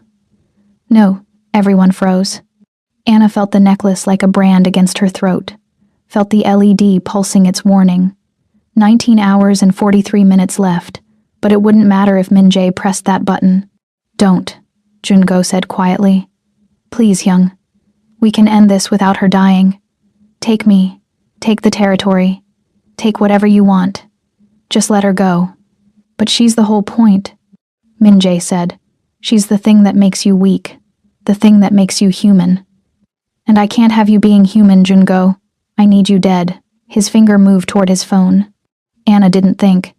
No, everyone froze. Anna felt the necklace like a brand against her throat, felt the LED pulsing its warning. 19 hours and 43 minutes left, but it wouldn't matter if Min-jae pressed that button. Don't, Jungo said quietly. Please, Hyung. We can end this without her dying. Take me. Take the territory. Take whatever you want. Just let her go. But she's the whole point, Min-jae said. She's the thing that makes you weak. The thing that makes you human. And I can't have you being human, Jungo. I need you dead. His finger moved toward his phone. Anna didn't think.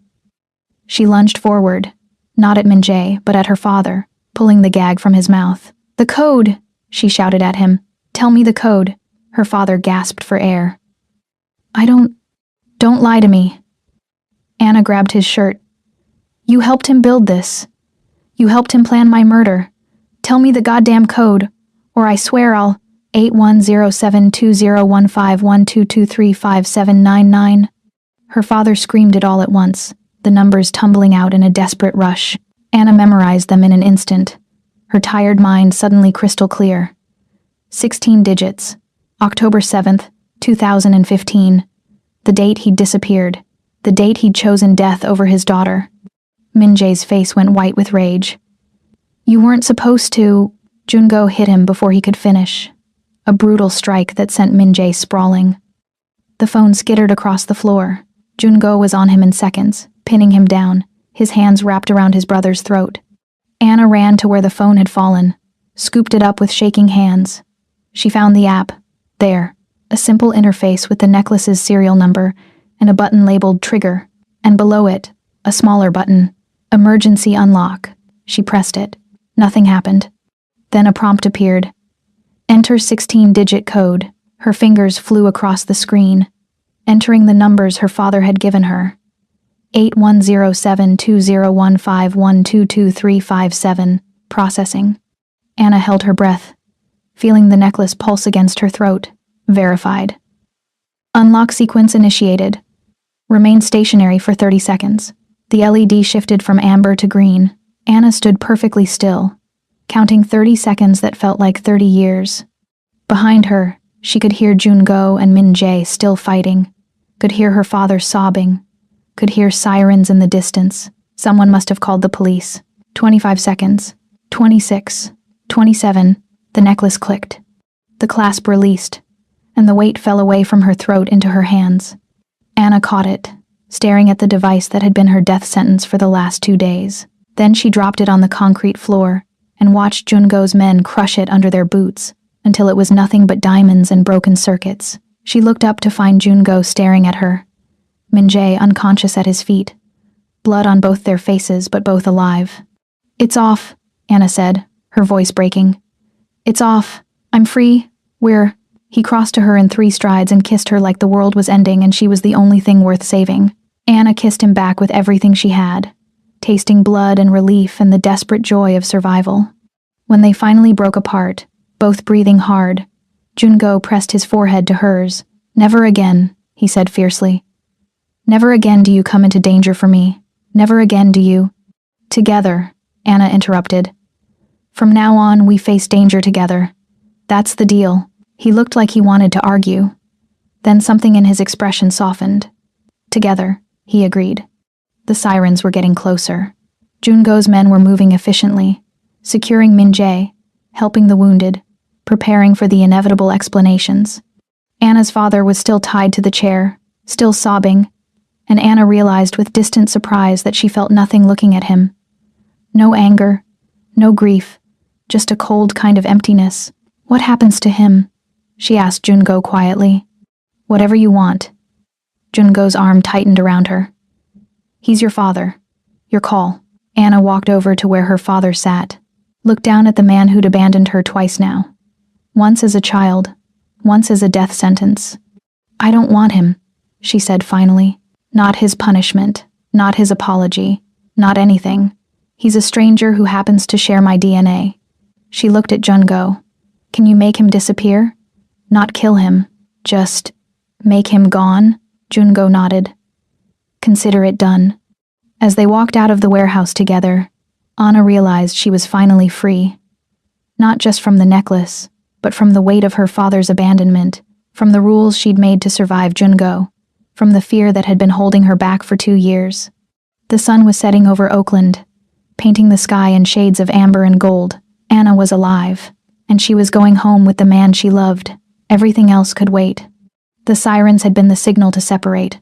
She lunged forward, not at Min-jae, but at her father, pulling the gag from his mouth. The code, she shouted at him. Tell me the code. Her father gasped for air. Don't lie to me. Anna grabbed his shirt. You helped him build this. You helped him plan my murder. Tell me the goddamn code, or I swear I'll 8107201512235799. Her father screamed it all at once, the numbers tumbling out in a desperate rush. Anna memorized them in an instant, her tired mind suddenly crystal clear. 16 digits. October 7th, 2015. The date he'd disappeared. The date he'd chosen death over his daughter. Min-jae's face went white with rage. You weren't supposed to. Jungo hit him before he could finish. A brutal strike that sent Min-jae sprawling. The phone skittered across the floor. Jungo was on him in seconds, pinning him down, his hands wrapped around his brother's throat. Anna ran to where the phone had fallen, scooped it up with shaking hands. She found the app. There, a simple interface with the necklace's serial number and a button labeled Trigger, and below it, a smaller button, Emergency Unlock. She pressed it. Nothing happened. Then a prompt appeared. Enter 16-digit code. Her fingers flew across the screen, entering the numbers her father had given her. 81072015122357, processing. Anna held her breath, feeling the necklace pulse against her throat. Verified. Unlock sequence initiated. Remain stationary for 30 seconds. The LED shifted from amber to green. Anna stood perfectly still, counting 30 seconds that felt like 30 years. Behind her, she could hear Jungo and Min Jae still fighting, could hear her father sobbing, could hear sirens in the distance. Someone must have called the police. 25 seconds. 26. 27. The necklace clicked. The clasp released, and the weight fell away from her throat into her hands. Anna caught it, staring at the device that had been her death sentence for the last 2 days. Then she dropped it on the concrete floor and watched Jungo's men crush it under their boots until it was nothing but diamonds and broken circuits. She looked up to find Jungo staring at her, Min Jae unconscious at his feet, blood on both their faces but both alive. "It's off," Anna said, her voice breaking. "It's off. I'm free. He crossed to her in 3 strides and kissed her like the world was ending and she was the only thing worth saving. Anna kissed him back with everything she had, tasting blood and relief and the desperate joy of survival. When they finally broke apart, both breathing hard, Jungo pressed his forehead to hers. "Never again," he said fiercely. "Never again do you come into danger for me. Never again do you—" "Together," Anna interrupted. "From now on, we face danger together. That's the deal." He looked like he wanted to argue. Then something in his expression softened. "Together," he agreed. The sirens were getting closer. Jungo's men were moving efficiently, securing Min Jae, helping the wounded, preparing for the inevitable explanations. Anna's father was still tied to the chair, still sobbing, and Anna realized with distant surprise that she felt nothing looking at him. No anger, no grief, just a cold kind of emptiness. "What happens to him?" she asked Jungo quietly. "Whatever you want." Jungo's arm tightened around her. "He's your father. Your call." Anna walked over to where her father sat, looked down at the man who'd abandoned her twice now. Once as a child, once as a death sentence. "I don't want him," she said finally. "Not his punishment, not his apology, not anything. He's a stranger who happens to share my DNA." She looked at Jungo. "Can you make him disappear? Not kill him, just make him gone?" Jungo nodded. "Consider it done." As they walked out of the warehouse together, Anna realized she was finally free. Not just from the necklace, but from the weight of her father's abandonment, from the rules she'd made to survive Jungo, from the fear that had been holding her back for 2 years. The sun was setting over Oakland, painting the sky in shades of amber and gold. Anna was alive, and she was going home with the man she loved. Everything else could wait. The sirens had been the signal to separate.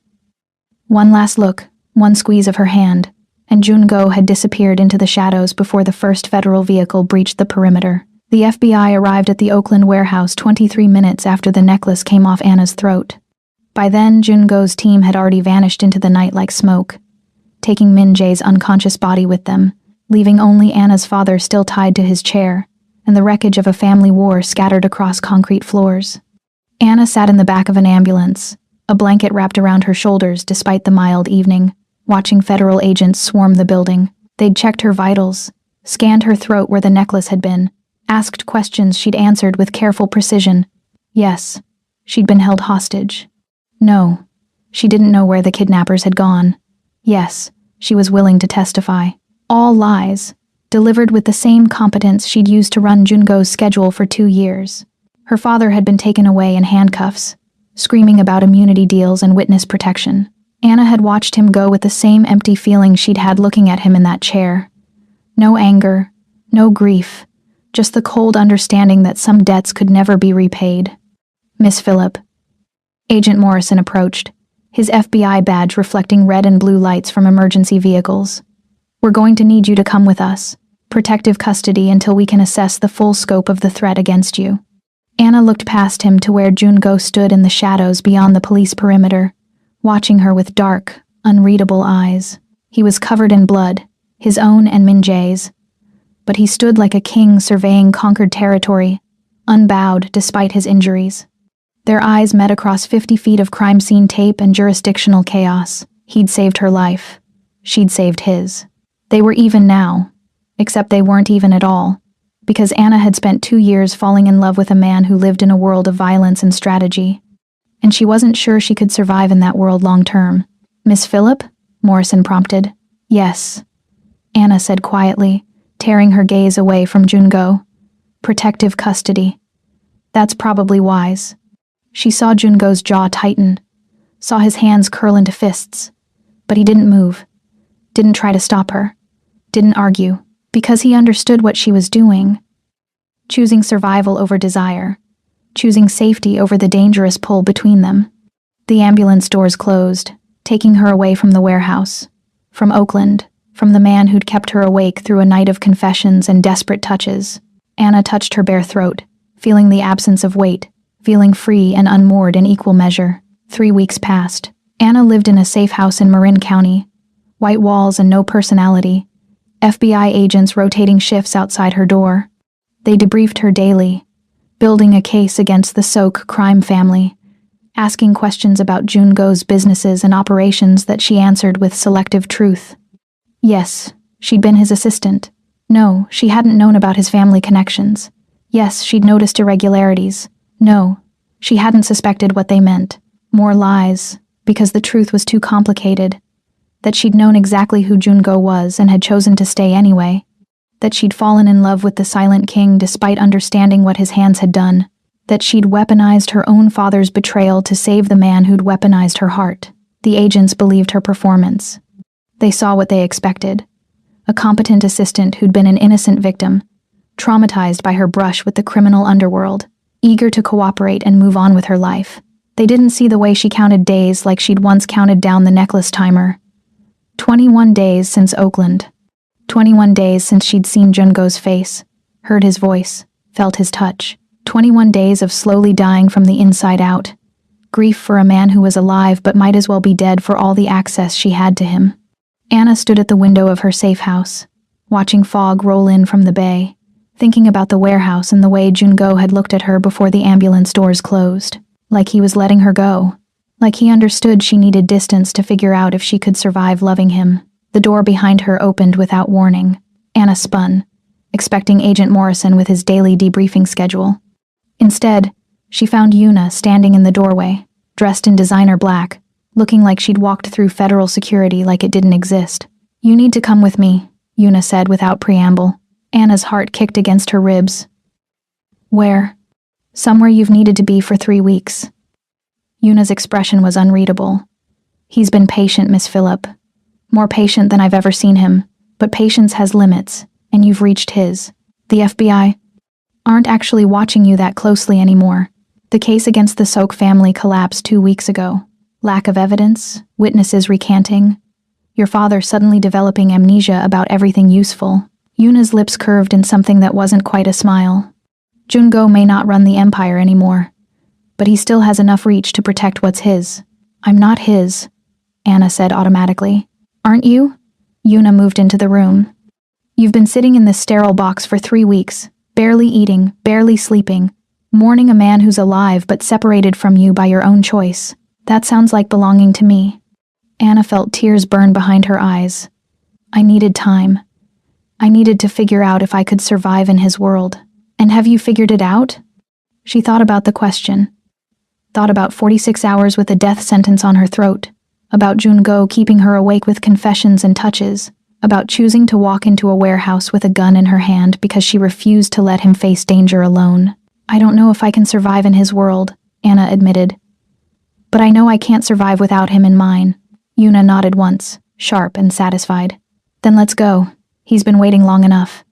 One last look, one squeeze of her hand, and Jungo had disappeared into the shadows before the first federal vehicle breached the perimeter. The FBI arrived at the Oakland warehouse 23 minutes after the necklace came off Anna's throat. By then, Jungo's team had already vanished into the night like smoke, taking Min Jae's unconscious body with them, leaving only Anna's father still tied to his chair, and the wreckage of a family war scattered across concrete floors. Anna sat in the back of an ambulance, a blanket wrapped around her shoulders despite the mild evening, watching federal agents swarm the building. They'd checked her vitals, scanned her throat where the necklace had been, asked questions she'd answered with careful precision. Yes, she'd been held hostage. No, she didn't know where the kidnappers had gone. Yes, she was willing to testify. All lies, delivered with the same competence she'd used to run Jungo's schedule for 2 years. Her father had been taken away in handcuffs, screaming about immunity deals and witness protection. Anna had watched him go with the same empty feeling she'd had looking at him in that chair. No anger, no grief, just the cold understanding that some debts could never be repaid. "Miss Phillip." Agent Morrison approached, his FBI badge reflecting red and blue lights from emergency vehicles. "We're going to need you to come with us. Protective custody until we can assess the full scope of the threat against you." Anna looked past him to where Jungo stood in the shadows beyond the police perimeter, watching her with dark, unreadable eyes. He was covered in blood, his own and Min Jae's, but he stood like a king surveying conquered territory, unbowed despite his injuries. Their eyes met across 50 feet of crime scene tape and jurisdictional chaos. He'd saved her life. She'd saved his. They were even now. Except they weren't even at all. Because Anna had spent 2 years falling in love with a man who lived in a world of violence and strategy. And she wasn't sure she could survive in that world long term. "Miss Phillip?" Morrison prompted. "Yes," Anna said quietly, tearing her gaze away from Jungo. "Protective custody. That's probably wise." She saw Jungo's jaw tighten, saw his hands curl into fists. But he didn't move, didn't try to stop her, didn't argue, because he understood what she was doing. Choosing survival over desire, choosing safety over the dangerous pull between them. The ambulance doors closed, taking her away from the warehouse, from Oakland, from the man who'd kept her awake through a night of confessions and desperate touches. Anna touched her bare throat, feeling the absence of weight, feeling free and unmoored in equal measure. 3 weeks passed. Anna lived in a safe house in Marin County. White walls and no personality. FBI agents rotating shifts outside her door. They debriefed her daily, building a case against the Sok crime family, asking questions about Jungo's businesses and operations that she answered with selective truth. Yes, she'd been his assistant. No, she hadn't known about his family connections. Yes, she'd noticed irregularities. No, she hadn't suspected what they meant. More lies, because the truth was too complicated. That she'd known exactly who Jungo was and had chosen to stay anyway. That she'd fallen in love with the Silent King despite understanding what his hands had done. That she'd weaponized her own father's betrayal to save the man who'd weaponized her heart. The agents believed her performance. They saw what they expected. A competent assistant who'd been an innocent victim, traumatized by her brush with the criminal underworld, eager to cooperate and move on with her life. They didn't see the way she counted days like she'd once counted down the necklace timer. 21 days since Oakland. 21 days since she'd seen Jungo's face, heard his voice, felt his touch. 21 days of slowly dying from the inside out. Grief for a man who was alive but might as well be dead for all the access she had to him. Anna stood at the window of her safe house, watching fog roll in from the bay, thinking about the warehouse and the way Jungo had looked at her before the ambulance doors closed. Like he was letting her go. Like he understood she needed distance to figure out if she could survive loving him. The door behind her opened without warning. Anna spun, expecting Agent Morrison with his daily debriefing schedule. Instead, she found Yuna standing in the doorway, dressed in designer black, looking like she'd walked through federal security like it didn't exist. "You need to come with me," Yuna said without preamble. Anna's heart kicked against her ribs. "Where?" "Somewhere you've needed to be for 3 weeks." Yuna's expression was unreadable. "He's been patient, Miss Phillip. More patient than I've ever seen him, but patience has limits, and you've reached his. The FBI aren't actually watching you that closely anymore. The case against the Sok family collapsed 2 weeks ago. Lack of evidence, witnesses recanting, your father suddenly developing amnesia about everything useful." Yuna's lips curved in something that wasn't quite a smile. "Jungo may not run the empire anymore, but he still has enough reach to protect what's his." "I'm not his," Anna said automatically. "Aren't you?" Yuna moved into the room. "You've been sitting in this sterile box for 3 weeks, barely eating, barely sleeping, mourning a man who's alive but separated from you by your own choice. That sounds like belonging to me." Anna felt tears burn behind her eyes. "I needed time. I needed to figure out if I could survive in his world. And have you figured it out?" She thought about the question. Thought about 46 hours with a death sentence on her throat. About Jungo keeping her awake with confessions and touches. About choosing to walk into a warehouse with a gun in her hand because she refused to let him face danger alone. "I don't know if I can survive in his world," Anna admitted. "But I know I can't survive without him in mine." Yuna nodded once, sharp and satisfied. "Then let's go. He's been waiting long enough."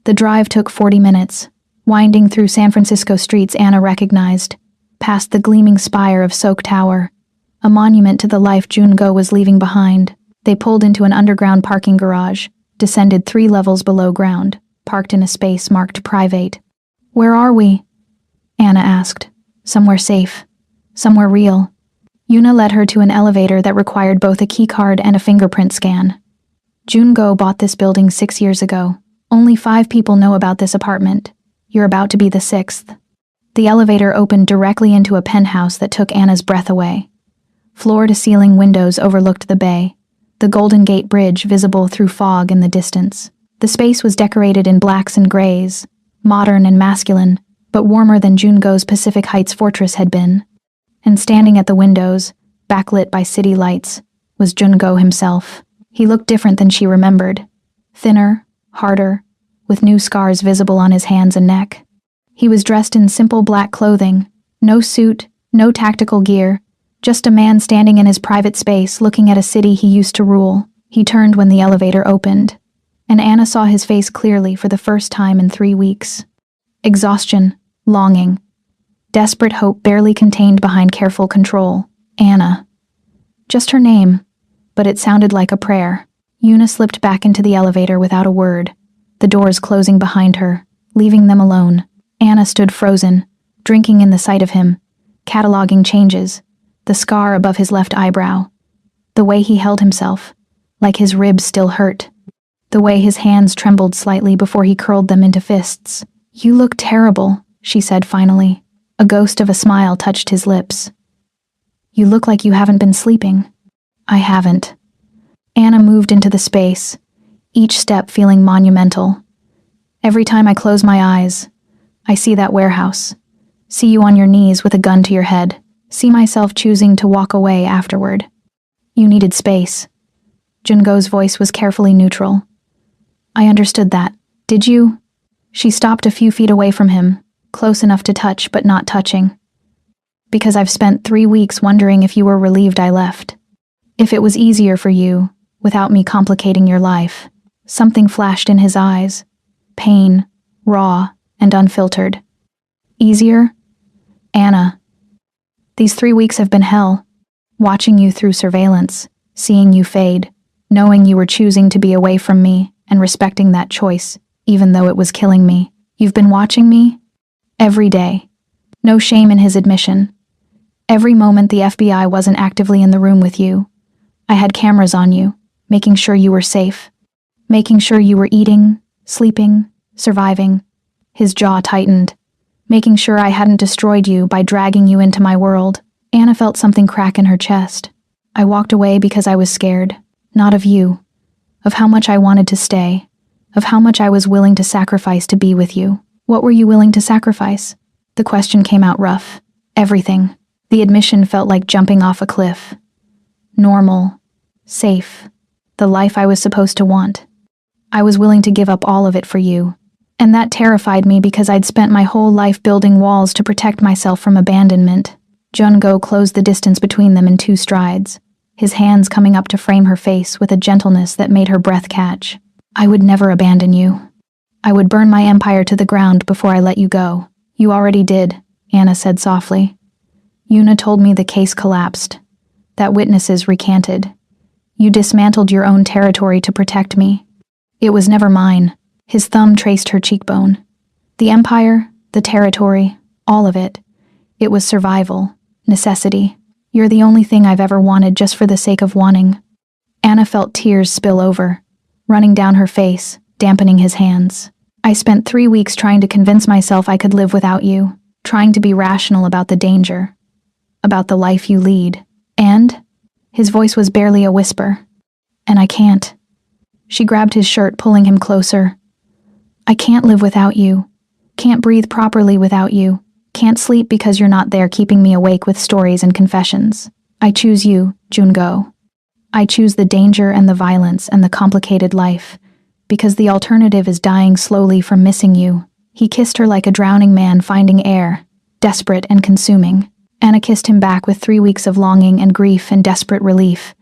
The drive took 40 minutes, winding through San Francisco streets Anna recognized, past the gleaming spire of Sok Tower, a monument to the life Jungo was leaving behind. They pulled into an underground parking garage, descended 3 levels below ground, parked in a space marked private. "Where are we?" Anna asked. "Somewhere safe. Somewhere real." Yuna led her to an elevator that required both a keycard and a fingerprint scan. "Jungo bought this building 6 years ago. Only 5 people know about this apartment. You're about to be the 6th. The elevator opened directly into a penthouse that took Anna's breath away. Floor-to-ceiling windows overlooked the bay, the Golden Gate Bridge visible through fog in the distance. The space was decorated in blacks and grays, modern and masculine, but warmer than Jungo's Pacific Heights fortress had been. And standing at the windows, backlit by city lights, was Jungo himself. He looked different than she remembered. Thinner, harder, with new scars visible on his hands and neck. He was dressed in simple black clothing, no suit, no tactical gear, just a man standing in his private space looking at a city he used to rule. He turned when the elevator opened, and Anna saw his face clearly for the first time in 3 weeks. Exhaustion, longing, desperate hope barely contained behind careful control. Anna. Just her name, but it sounded like a prayer. Una slipped back into the elevator without a word, the doors closing behind her, leaving them alone. Anna stood frozen, drinking in the sight of him, cataloging changes, the scar above his left eyebrow, the way he held himself, like his ribs still hurt, the way his hands trembled slightly before he curled them into fists. "You look terrible," she said finally. A ghost of a smile touched his lips. "You look like you haven't been sleeping." "I haven't." Anna moved into the space, each step feeling monumental. "Every time I close my eyes, I see that warehouse, see you on your knees with a gun to your head, see myself choosing to walk away afterward. You needed space." Jungo's voice was carefully neutral. "I understood that. Did you?" She stopped a few feet away from him, close enough to touch but not touching. "Because I've spent 3 weeks wondering if you were relieved I left. If it was easier for you, without me complicating your life." Something flashed in his eyes. Pain, raw, and unfiltered. "Easier? Anna. These 3 weeks have been hell. Watching you through surveillance, seeing you fade, knowing you were choosing to be away from me, and respecting that choice, even though it was killing me. You've been watching me? Every day." No shame in his admission. "Every moment the FBI wasn't actively in the room with you. I had cameras on you, making sure you were safe. Making sure you were eating, sleeping, surviving." His jaw tightened. "Making sure I hadn't destroyed you by dragging you into my world." Anna felt something crack in her chest. "I walked away because I was scared. Not of you. Of how much I wanted to stay. Of how much I was willing to sacrifice to be with you." "What were you willing to sacrifice?" The question came out rough. "Everything." The admission felt like jumping off a cliff. Normal. Safe. The life I was supposed to want. I was willing to give up all of it for you. And that terrified me because I'd spent my whole life building walls to protect myself from abandonment. Jungo closed the distance between them in 2 strides, his hands coming up to frame her face with a gentleness that made her breath catch. "I would never abandon you. I would burn my empire to the ground before I let you go." "You already did," Anna said softly. "Una told me the case collapsed, that witnesses recanted. You dismantled your own territory to protect me. It was never mine." His thumb traced her cheekbone. "The empire, the territory, all of it. It was survival, necessity. You're the only thing I've ever wanted just for the sake of wanting." Anna felt tears spill over, running down her face, dampening his hands. "I spent 3 weeks trying to convince myself I could live without you, trying to be rational about the danger, about the life you lead. And?" His voice was barely a whisper. "And I can't." She grabbed his shirt, pulling him closer. "I can't live without you. Can't breathe properly without you. Can't sleep because you're not there keeping me awake with stories and confessions. I choose you, Jungo. I choose the danger and the violence and the complicated life, because the alternative is dying slowly from missing you." He kissed her like a drowning man finding air, desperate and consuming. Anna kissed him back with 3 weeks of longing and grief and desperate relief,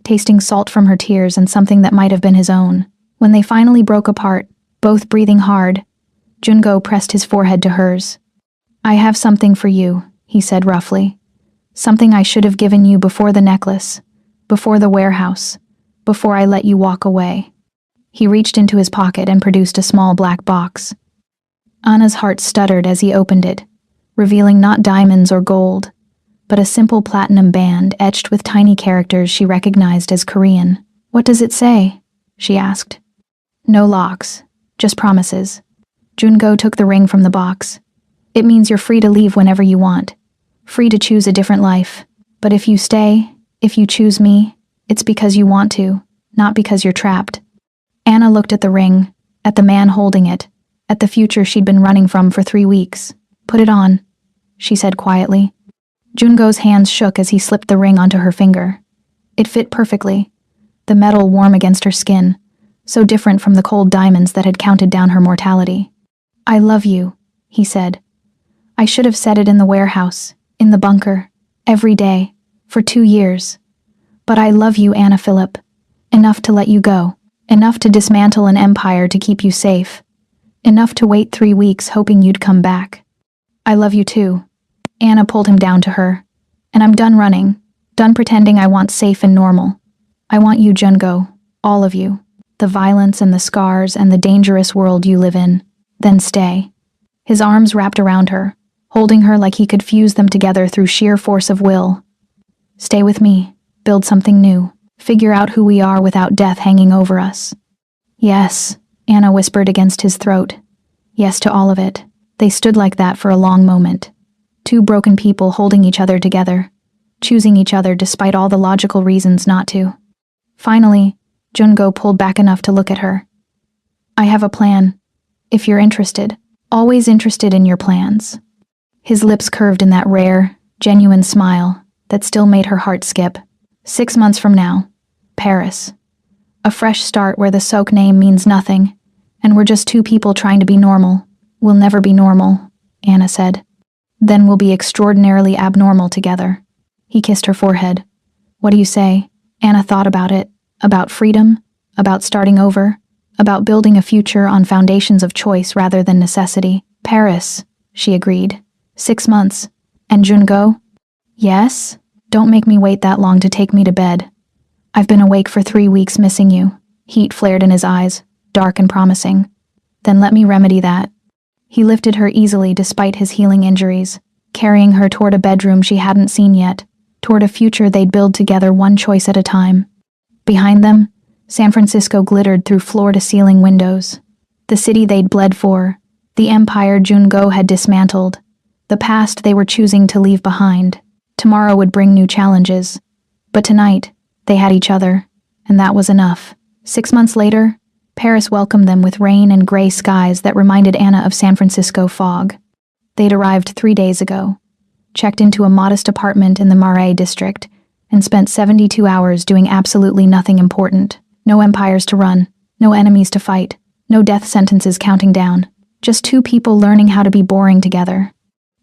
tasting salt from her tears and something that might have been his own. When they finally broke apart, both breathing hard, Jungo pressed his forehead to hers. "I have something for you," he said roughly. "Something I should have given you before the necklace, before the warehouse, before I let you walk away." He reached into his pocket and produced a small black box. Anna's heart stuttered as he opened it, revealing not diamonds or gold, but a simple platinum band etched with tiny characters she recognized as Korean. "What does it say?" she asked. "No locks, just promises." Jungo took the ring from the box. It means you're free to leave whenever you want, free to choose a different life. But if you stay, if you choose me, it's because you want to, not because you're trapped. Anna looked at the ring, at the man holding it, at the future she'd been running from for 3 weeks. Put it on, she said quietly. Jungo's hands shook as he slipped the ring onto her finger. It fit perfectly, the metal warm against her skin, so different from the cold diamonds that had counted down her mortality. I love you, he said. I should have said it in the warehouse, in the bunker, every day, for 2 years. But I love you, Anna Phillip. Enough to let you go. Enough to dismantle an empire to keep you safe. Enough to wait 3 weeks hoping you'd come back. I love you too. Anna pulled him down to her. And I'm done running, done pretending I want safe and normal. I want you, Jungo, all of you. The violence and the scars and the dangerous world you live in. Then stay. His arms wrapped around her, holding her like he could fuse them together through sheer force of will. Stay with me, build something new, figure out who we are without death hanging over us. Yes, Anna whispered against his throat. Yes to all of it. They stood like that for a long moment. 2 broken people holding each other together, choosing each other despite all the logical reasons not to. Finally, Jungo pulled back enough to look at her. I have a plan. If you're interested, always interested in your plans. His lips curved in that rare, genuine smile that still made her heart skip. 6 months from now, Paris. A fresh start where the Soak name means nothing, and we're just 2 people trying to be normal. We'll never be normal, Anna said. Then we'll be extraordinarily abnormal together. He kissed her forehead. What do you say? Anna thought about it. About freedom, about starting over, about building a future on foundations of choice rather than necessity. Paris, she agreed. 6 months. And Jungo? Yes? Don't make me wait that long to take me to bed. I've been awake for 3 weeks missing you. Heat flared in his eyes, dark and promising. Then let me remedy that. He lifted her easily despite his healing injuries, carrying her toward a bedroom she hadn't seen yet, toward a future they'd build together one choice at a time. Behind them, San Francisco glittered through floor-to-ceiling windows. The city they'd bled for, the empire Jungo had dismantled, the past they were choosing to leave behind. Tomorrow would bring new challenges. But tonight, they had each other, and that was enough. 6 months later, Paris welcomed them with rain and gray skies that reminded Anna of San Francisco fog. They'd arrived 3 days ago, checked into a modest apartment in the Marais district, and spent 72 hours doing absolutely nothing important. No empires to run, no enemies to fight, no death sentences counting down. Just 2 people learning how to be boring together.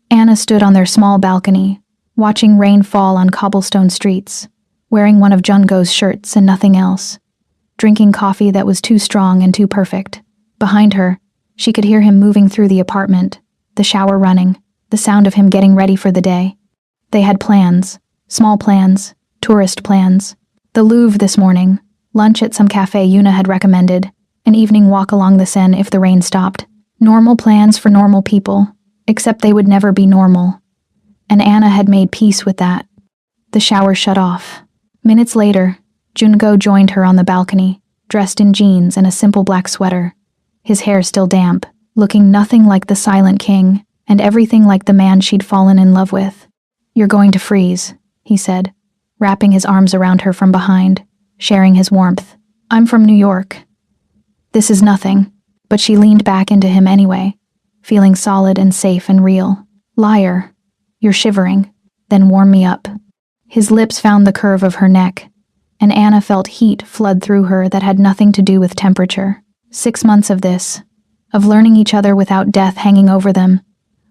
Anna stood on their small balcony, watching rain fall on cobblestone streets, wearing one of Jungo's shirts and nothing else, drinking coffee that was too strong and too perfect. Behind her, she could hear him moving through the apartment, the shower running, the sound of him getting ready for the day. They had plans, small plans, tourist plans. The Louvre this morning, lunch at some cafe Yuna had recommended, an evening walk along the Seine if the rain stopped. Normal plans for normal people, except they would never be normal. And Anna had made peace with that. The shower shut off. Minutes later, Jungo joined her on the balcony, dressed in jeans and a simple black sweater, his hair still damp, looking nothing like the Silent King, and everything like the man she'd fallen in love with. You're going to freeze, he said, wrapping his arms around her from behind, sharing his warmth. I'm from New York. This is nothing, but she leaned back into him anyway, feeling solid and safe and real. Liar. You're shivering. Then warm me up. His lips found the curve of her neck, and Anna felt heat flood through her that had nothing to do with temperature. 6 months of this, of learning each other without death hanging over them,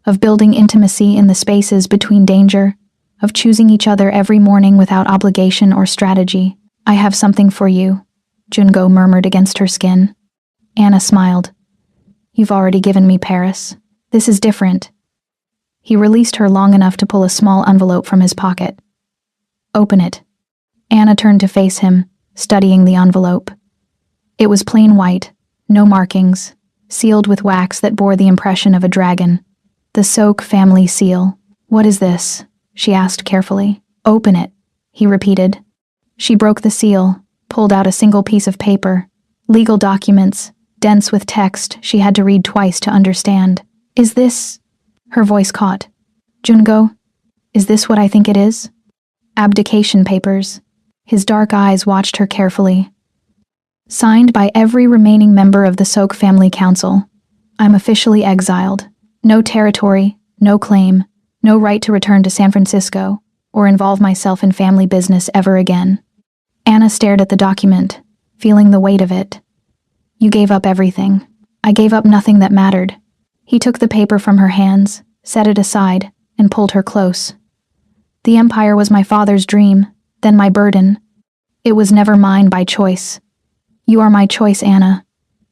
of building intimacy in the spaces between danger, of choosing each other every morning without obligation or strategy. I have something for you, Jungo murmured against her skin. Anna smiled. You've already given me Paris. This is different. He released her long enough to pull a small envelope from his pocket. Open it. Anna turned to face him, studying the envelope. It was plain white, no markings, sealed with wax that bore the impression of a dragon. The Soak family seal. What is this? She asked carefully. Open it, he repeated. She broke the seal, pulled out a single piece of paper. Legal documents, dense with text she had to read twice to understand. Is this... Her voice caught. Jungo, is this what I think it is? Abdication papers. His dark eyes watched her carefully. Signed by every remaining member of the Sok family council. I'm officially exiled. No territory, no claim, no right to return to San Francisco or involve myself in family business ever again. Anna stared at the document, feeling the weight of it. You gave up everything. I gave up nothing that mattered. He took the paper from her hands, set it aside, and pulled her close. The empire was my father's dream, then my burden. It was never mine by choice. You are my choice, Anna.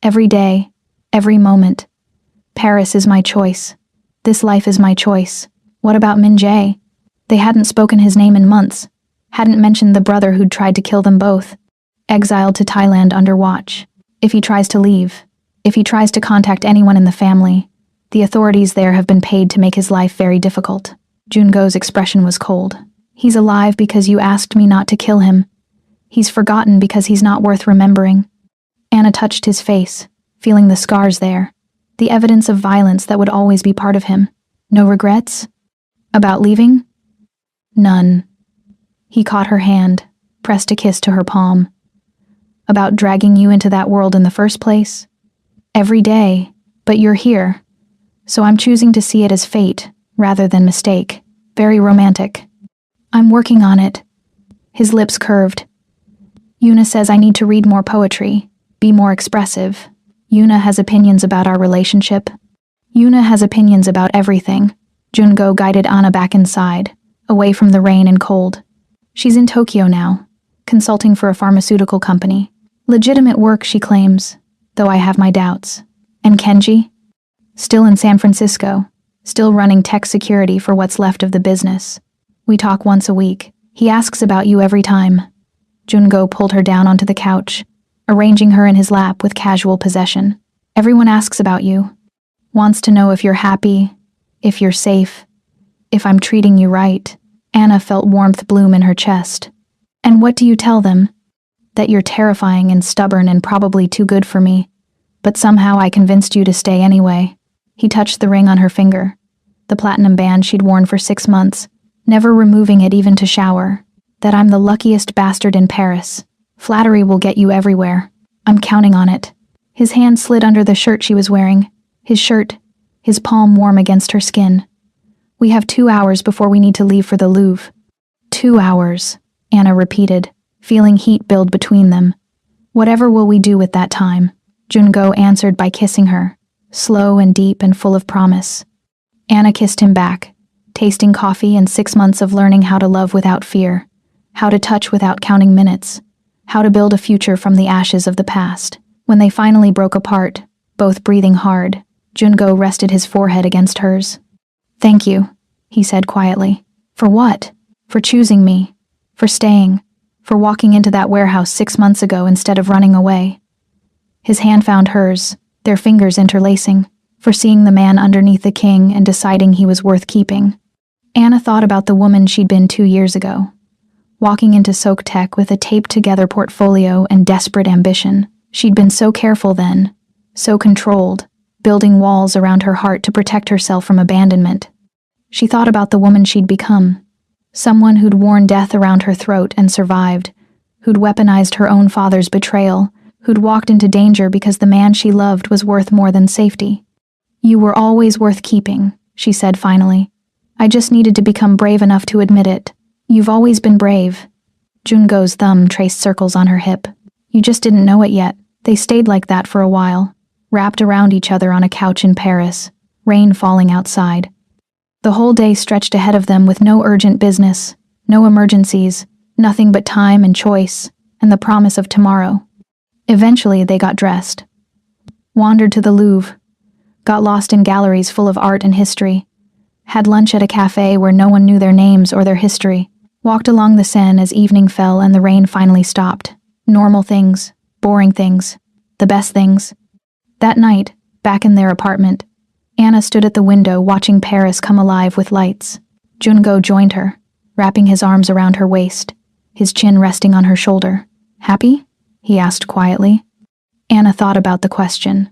Every day, every moment. Paris is my choice. This life is my choice. What about Min Jae? They hadn't spoken his name in months, hadn't mentioned the brother who'd tried to kill them both. Exiled to Thailand under watch. If he tries to leave, if he tries to contact anyone in the family, the authorities there have been paid to make his life very difficult. Jungo's expression was cold. He's alive because you asked me not to kill him. He's forgotten because he's not worth remembering. Anna touched his face, feeling the scars there, the evidence of violence that would always be part of him. No regrets? About leaving? None. He caught her hand, pressed a kiss to her palm. About dragging you into that world in the first place? Every day, but you're here. So I'm choosing to see it as fate, rather than mistake. Very romantic. I'm working on it. His lips curved. Yuna says I need to read more poetry, be more expressive. Yuna has opinions about our relationship. Yuna has opinions about everything. Jungo guided Anna back inside, away from the rain and cold. She's in Tokyo now, consulting for a pharmaceutical company. Legitimate work, she claims, though I have my doubts. And Kenji? Still in San Francisco, still running tech security for what's left of the business. We talk once a week. He asks about you every time. Jungo pulled her down onto the couch, arranging her in his lap with casual possession. Everyone asks about you. Wants to know if you're happy, if you're safe, if I'm treating you right. Anna felt warmth bloom in her chest. And what do you tell them? That you're terrifying and stubborn and probably too good for me. But somehow I convinced you to stay anyway. He touched the ring on her finger, the platinum band she'd worn for 6 months, never removing it even to shower. That I'm the luckiest bastard in Paris. Flattery will get you everywhere. I'm counting on it. His hand slid under the shirt she was wearing. His shirt, his palm warm against her skin. We have 2 hours before we need to leave for the Louvre. 2 hours, Anna repeated, feeling heat build between them. Whatever will we do with that time? Jungo answered by kissing her, slow and deep and full of promise. Anna kissed him back, tasting coffee and 6 months of learning how to love without fear, how to touch without counting minutes, how to build a future from the ashes of the past. When they finally broke apart, both breathing hard, Jungo rested his forehead against hers. Thank you, he said quietly. For what? For choosing me. For staying. For walking into that warehouse 6 months ago instead of running away. His hand found hers, their fingers interlacing. For seeing the man underneath the king and deciding he was worth keeping. Anna thought about the woman she'd been 2 years ago. Walking into Sok Tech with a taped-together portfolio and desperate ambition. She'd been so careful then, so controlled, building walls around her heart to protect herself from abandonment. She thought about the woman she'd become. Someone who'd worn death around her throat and survived, who'd weaponized her own father's betrayal, who'd walked into danger because the man she loved was worth more than safety. You were always worth keeping, she said finally. I just needed to become brave enough to admit it. You've always been brave. Jungo's thumb traced circles on her hip. You just didn't know it yet. They stayed like that for a while, wrapped around each other on a couch in Paris, rain falling outside. The whole day stretched ahead of them with no urgent business, no emergencies, nothing but time and choice, and the promise of tomorrow. Eventually they got dressed, wandered to the Louvre, got lost in galleries full of art and history, had lunch at a cafe where no one knew their names or their history, walked along the Seine as evening fell and the rain finally stopped. Normal things, boring things, the best things. That night, back in their apartment, Anna stood at the window watching Paris come alive with lights. Jungo joined her, wrapping his arms around her waist, his chin resting on her shoulder. Happy? He asked quietly. Anna thought about the question,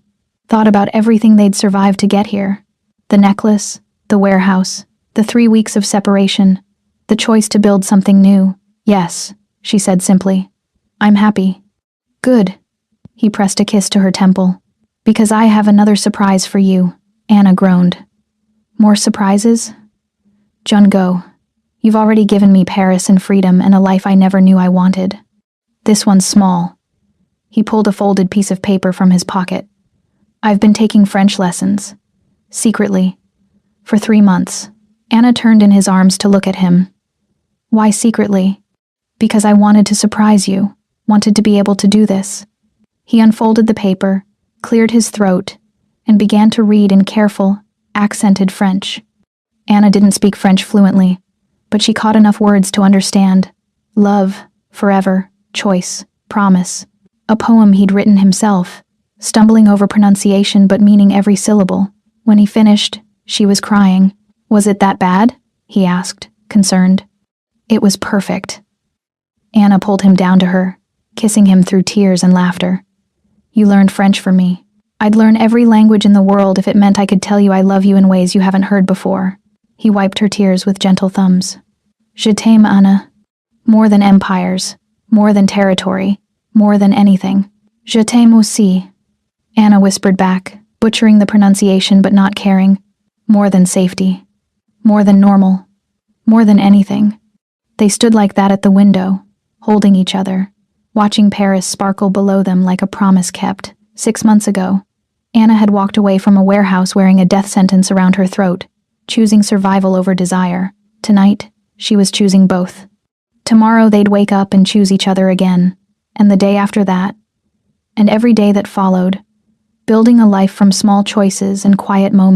thought about everything they'd survived to get here. The necklace, The warehouse, the 3 weeks of separation, the choice to build something new. Yes, she said simply. I'm happy. Good. He pressed a kiss to her temple. Because I have another surprise for you, Anna groaned. More surprises? Jun-go, you've already given me Paris and freedom and a life I never knew I wanted. This one's small. He pulled a folded piece of paper from his pocket. I've been taking French lessons. Secretly. For 3 months. Anna turned in his arms to look at him. Why secretly? Because I wanted to surprise you, wanted to be able to do this. He unfolded the paper, cleared his throat, and began to read in careful, accented French. Anna didn't speak French fluently, but she caught enough words to understand. Love, forever, choice, promise. A poem he'd written himself, stumbling over pronunciation but meaning every syllable. When he finished, she was crying. Was it that bad? He asked, concerned. It was perfect. Anna pulled him down to her, kissing him through tears and laughter. You learned French for me. I'd learn every language in the world if it meant I could tell you I love you in ways you haven't heard before. He wiped her tears with gentle thumbs. Je t'aime, Anna. More than empires, more than territory, more than anything. Je t'aime aussi. Anna whispered back, butchering the pronunciation but not caring. More than safety. More than normal. More than anything. They stood like that at the window, holding each other, watching Paris sparkle below them like a promise kept. 6 months ago, Anna had walked away from a warehouse wearing a death sentence around her throat, choosing survival over desire. Tonight, she was choosing both. Tomorrow they'd wake up and choose each other again, and the day after that, and every day that followed, building a life from small choices and quiet moments.